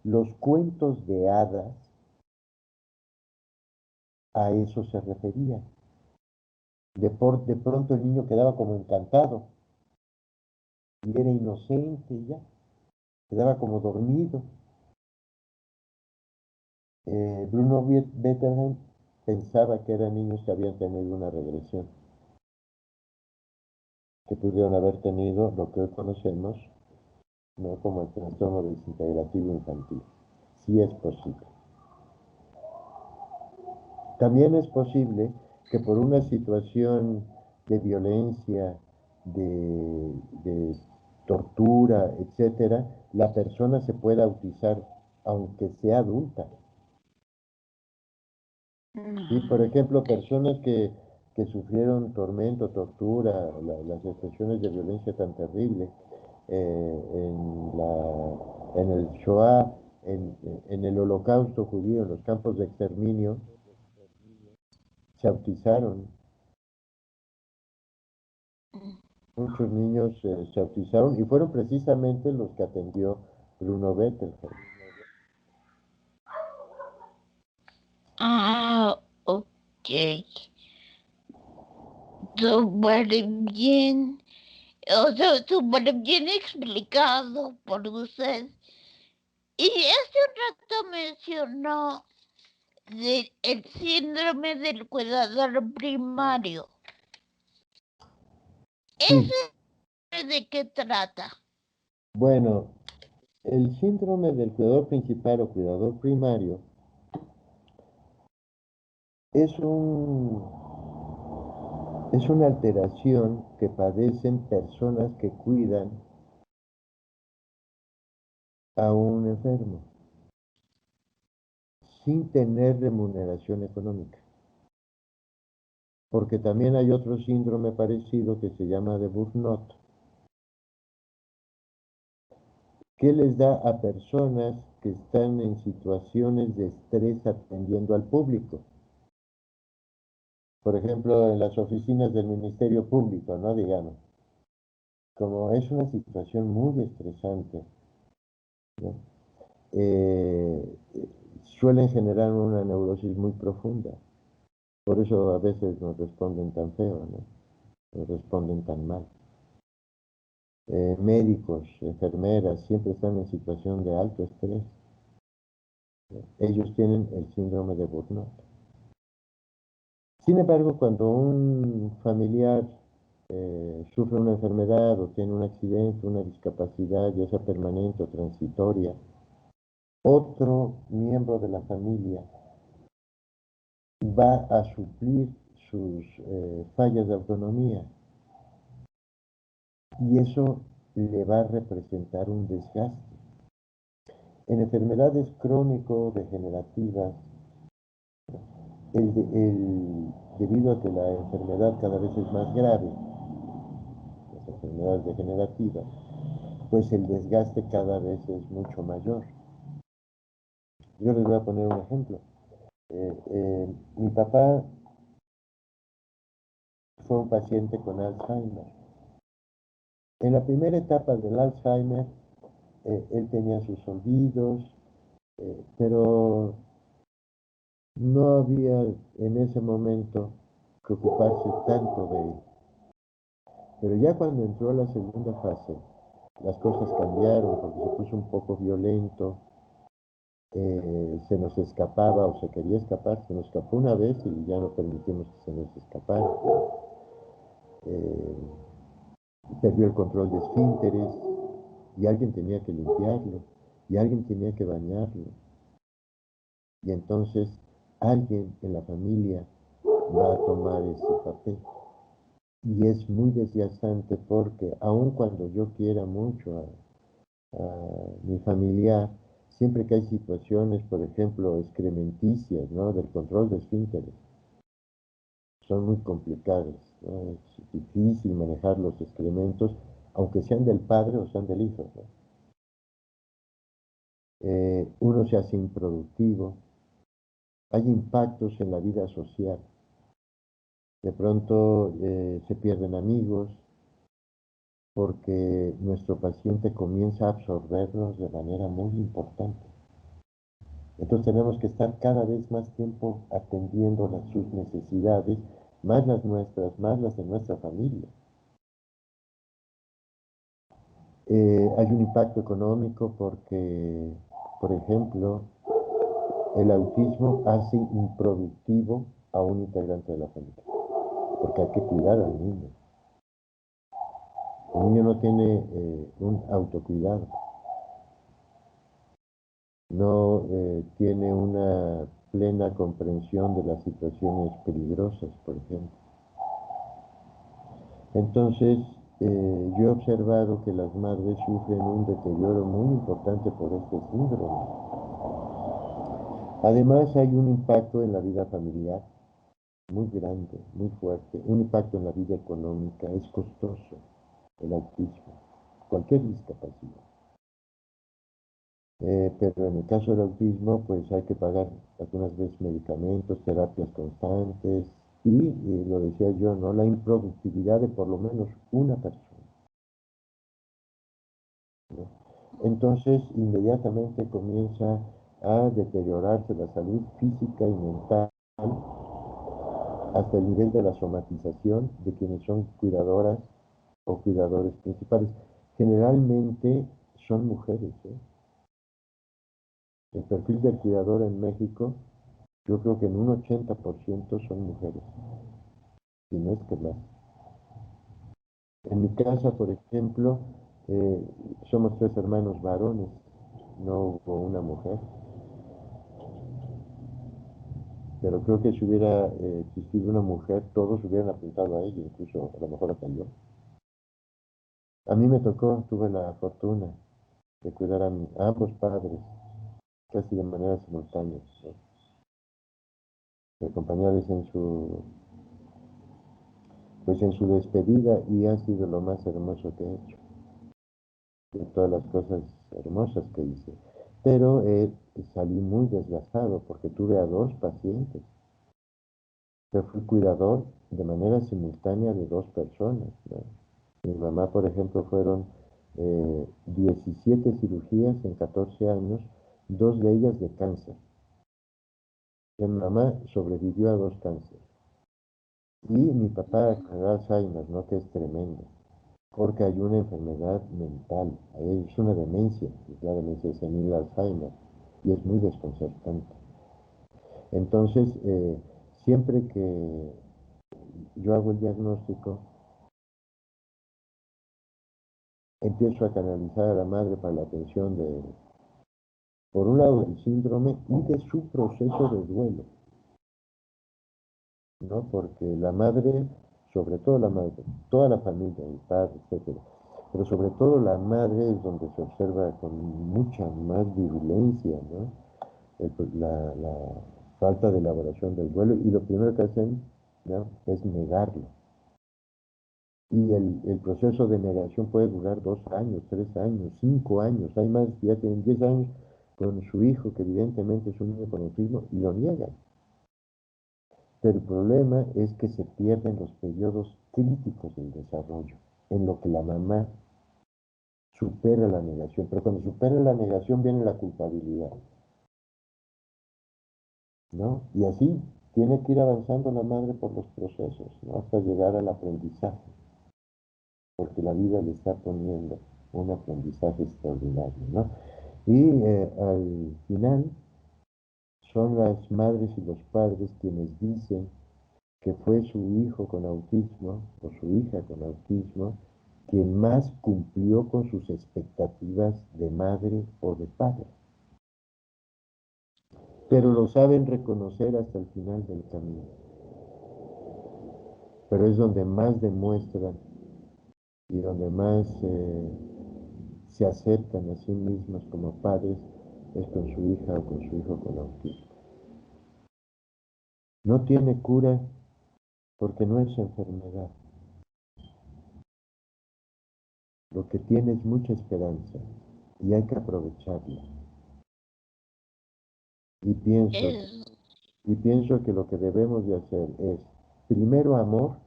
Los cuentos de hadas a eso se referían. De pronto el niño quedaba como encantado y era inocente y ya, quedaba como dormido. Bruno Bettelheim pensaba que eran niños que habían tenido una regresión, que pudieron haber tenido lo que hoy conocemos, ¿no?, como el trastorno desintegrativo infantil. Sí es posible. También es posible que por una situación de violencia, de tortura, etcétera, la persona se pueda autizar aunque sea adulta. Sí, por ejemplo, personas que sufrieron tormento, tortura, las expresiones de violencia tan terribles en el Shoah, en el Holocausto judío, en los campos de exterminio, se autizaron. Muchos niños se autizaron y fueron precisamente los que atendió Bruno Bettelheim. Ah, ok. Súper bien. O sea, súper bien explicado por usted. Y hace un rato mencionó el síndrome del cuidador primario. Sí, ¿Ese de qué trata? bueno, El síndrome del cuidador principal o cuidador primario es es una alteración que padecen personas que cuidan a un enfermo sin tener remuneración económica. Porque también hay otro síndrome parecido que se llama de burnout, que les da a personas que están en situaciones de estrés atendiendo al público. Por ejemplo, en las oficinas del Ministerio Público, ¿no? Digamos, como es una situación muy estresante, ¿no? Eh, suelen generar una neurosis muy profunda. Por eso a veces nos responden tan feo, ¿no? Nos responden tan mal. Médicos, enfermeras, siempre están en situación de alto estrés. Ellos tienen el síndrome de burnout. Sin embargo, cuando un familiar sufre una enfermedad o tiene un accidente, una discapacidad, ya sea permanente o transitoria, otro miembro de la familia va a suplir sus fallas de autonomía y eso le va a representar un desgaste. En enfermedades crónico-degenerativas, debido a que la enfermedad cada vez es más grave, las enfermedades degenerativas, pues el desgaste cada vez es mucho mayor. Yo les voy a poner un ejemplo. Mi papá fue un paciente con Alzheimer. En la primera etapa del Alzheimer, él tenía sus olvidos, pero no había en ese momento que ocuparse tanto de él. Pero ya cuando entró a la segunda fase, las cosas cambiaron porque se puso un poco violento, se nos escapaba o se quería escapar, se nos escapó una vez y ya no permitimos que se nos escapara. Eh, Perdió el control de esfínteres y alguien tenía que limpiarlo y alguien tenía que bañarlo. Y entonces alguien en la familia va a tomar ese papel. Y es muy desgastante porque aun cuando yo quiera mucho a mi familiar, siempre que hay situaciones, por ejemplo, excrementicias, ¿no? Del control de esfínteres, son muy complicadas, ¿no? Es difícil manejar los excrementos, aunque sean del padre o sean del hijo, ¿no? Uno se hace improductivo, hay impactos en la vida social, de pronto se pierden amigos, porque nuestro paciente comienza a absorbernos de manera muy importante. Entonces tenemos que estar cada vez más tiempo atendiendo sus necesidades, más las nuestras, más las de nuestra familia. Hay un impacto económico porque, por ejemplo, el autismo hace improductivo a un integrante de la familia, porque hay que cuidar al niño. El niño no tiene un autocuidado, no tiene una plena comprensión de las situaciones peligrosas, por ejemplo. Entonces, yo he observado que las madres sufren un deterioro muy importante por este síndrome. Además, hay un impacto en la vida familiar muy grande, muy fuerte, un impacto en la vida económica, es costoso el autismo, cualquier discapacidad. Pero en el caso del autismo, pues hay que pagar algunas veces medicamentos, terapias constantes y, lo decía yo, ¿no? La improductividad de por lo menos una persona, ¿no? Entonces, inmediatamente comienza a deteriorarse la salud física y mental hasta el nivel de la somatización de quienes son cuidadoras o cuidadores principales. Generalmente son mujeres, ¿eh? El perfil del cuidador en México, yo creo que en un 80% son mujeres, si no es que más. En mi casa, por ejemplo, somos tres hermanos varones. no hubo una mujer. Pero creo que si hubiera existido una mujer, todos hubieran apuntado a ella, incluso a lo mejor hasta yo. A mí me tocó, tuve la fortuna de cuidar a ambos padres, casi de manera simultánea, ¿no? De acompañarles pues en su despedida y ha sido lo más hermoso que he hecho, de todas las cosas hermosas que hice. Pero salí muy desgastado porque tuve a dos pacientes. Yo fui cuidador de manera simultánea de dos personas, ¿no? Mi mamá, por ejemplo, fueron 17 cirugías en 14 años, dos de ellas de cáncer. Mi mamá sobrevivió a dos cánceres. Y mi papá con el Alzheimer, ¿no? Que es tremendo, porque hay una enfermedad mental, es una demencia, es la demencia senil Alzheimer, y es muy desconcertante. Entonces, siempre que yo hago el diagnóstico, empiezo a canalizar a la madre para la atención de, por un lado, del síndrome y de su proceso de duelo, ¿no? Porque la madre, sobre todo la madre, toda la familia, el padre, etcétera, pero sobre todo la madre es donde se observa con mucha más virulencia, ¿no? La falta de elaboración del duelo y lo primero que hacen, ¿no? Es negarlo. Y el proceso de negación puede durar 2 años, 3 años, 5 años. Hay más que ya tienen 10 años con su hijo, que evidentemente es un niño con autismo, y lo niegan. Pero el problema es que se pierden los periodos críticos del desarrollo, en lo que la mamá supera la negación. Pero cuando supera la negación viene la culpabilidad, ¿no? Y así tiene que ir avanzando la madre por los procesos, ¿no? Hasta llegar al aprendizaje, porque la vida le está poniendo un aprendizaje extraordinario, ¿no? Y al final son las madres y los padres quienes dicen que fue su hijo con autismo o su hija con autismo quien más cumplió con sus expectativas de madre o de padre. Pero lo saben reconocer hasta el final del camino. Pero es donde más demuestran y donde más se aceptan a sí mismas como padres es con su hija o con su hijo con autismo. No tiene cura porque no es enfermedad. Lo que tiene es mucha esperanza y hay que aprovecharla. Y pienso, Es, y pienso que lo que debemos de hacer es primero amor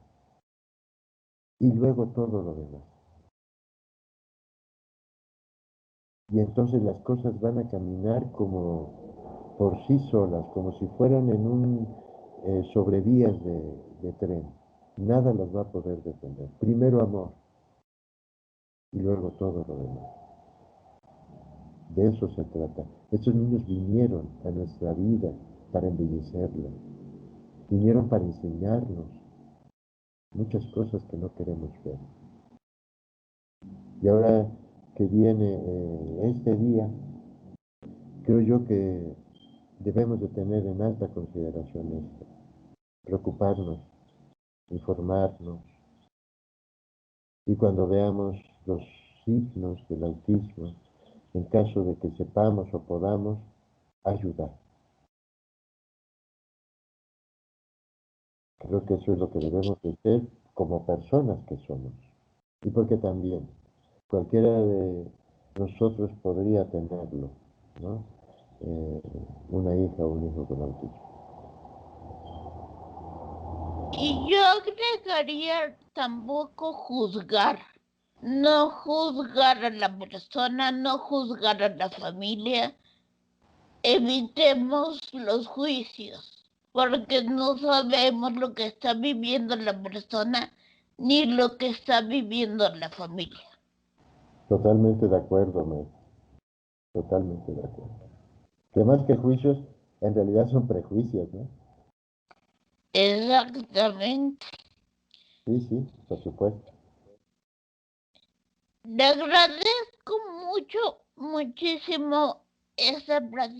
y luego todo lo demás. Y entonces las cosas van a caminar como por sí solas, como si fueran en un sobrevías de tren. Nada las va a poder detener. Primero amor y luego todo lo demás. De eso se trata. Estos niños vinieron a nuestra vida para embellecerla. Vinieron para enseñarnos muchas cosas que no queremos ver. Y ahora que viene este día, creo yo que debemos de tener en alta consideración esto, preocuparnos, informarnos, y cuando veamos los signos del autismo, en caso de que sepamos o podamos, ayudar. Creo que eso es lo que debemos de ser como personas que somos. Y porque también cualquiera de nosotros podría tenerlo, ¿no? Eh, una hija o un hijo con autismo. y yo agregaría tampoco juzgar. No juzgar a la persona, no juzgar a la familia. Evitemos los juicios, porque no sabemos lo que está viviendo la persona ni lo que está viviendo la familia. Totalmente de acuerdo, May. Totalmente de acuerdo. Que más que juicios, en realidad son prejuicios, ¿no? Exactamente. Sí, sí, por supuesto. Le agradezco mucho muchísimo esta plática.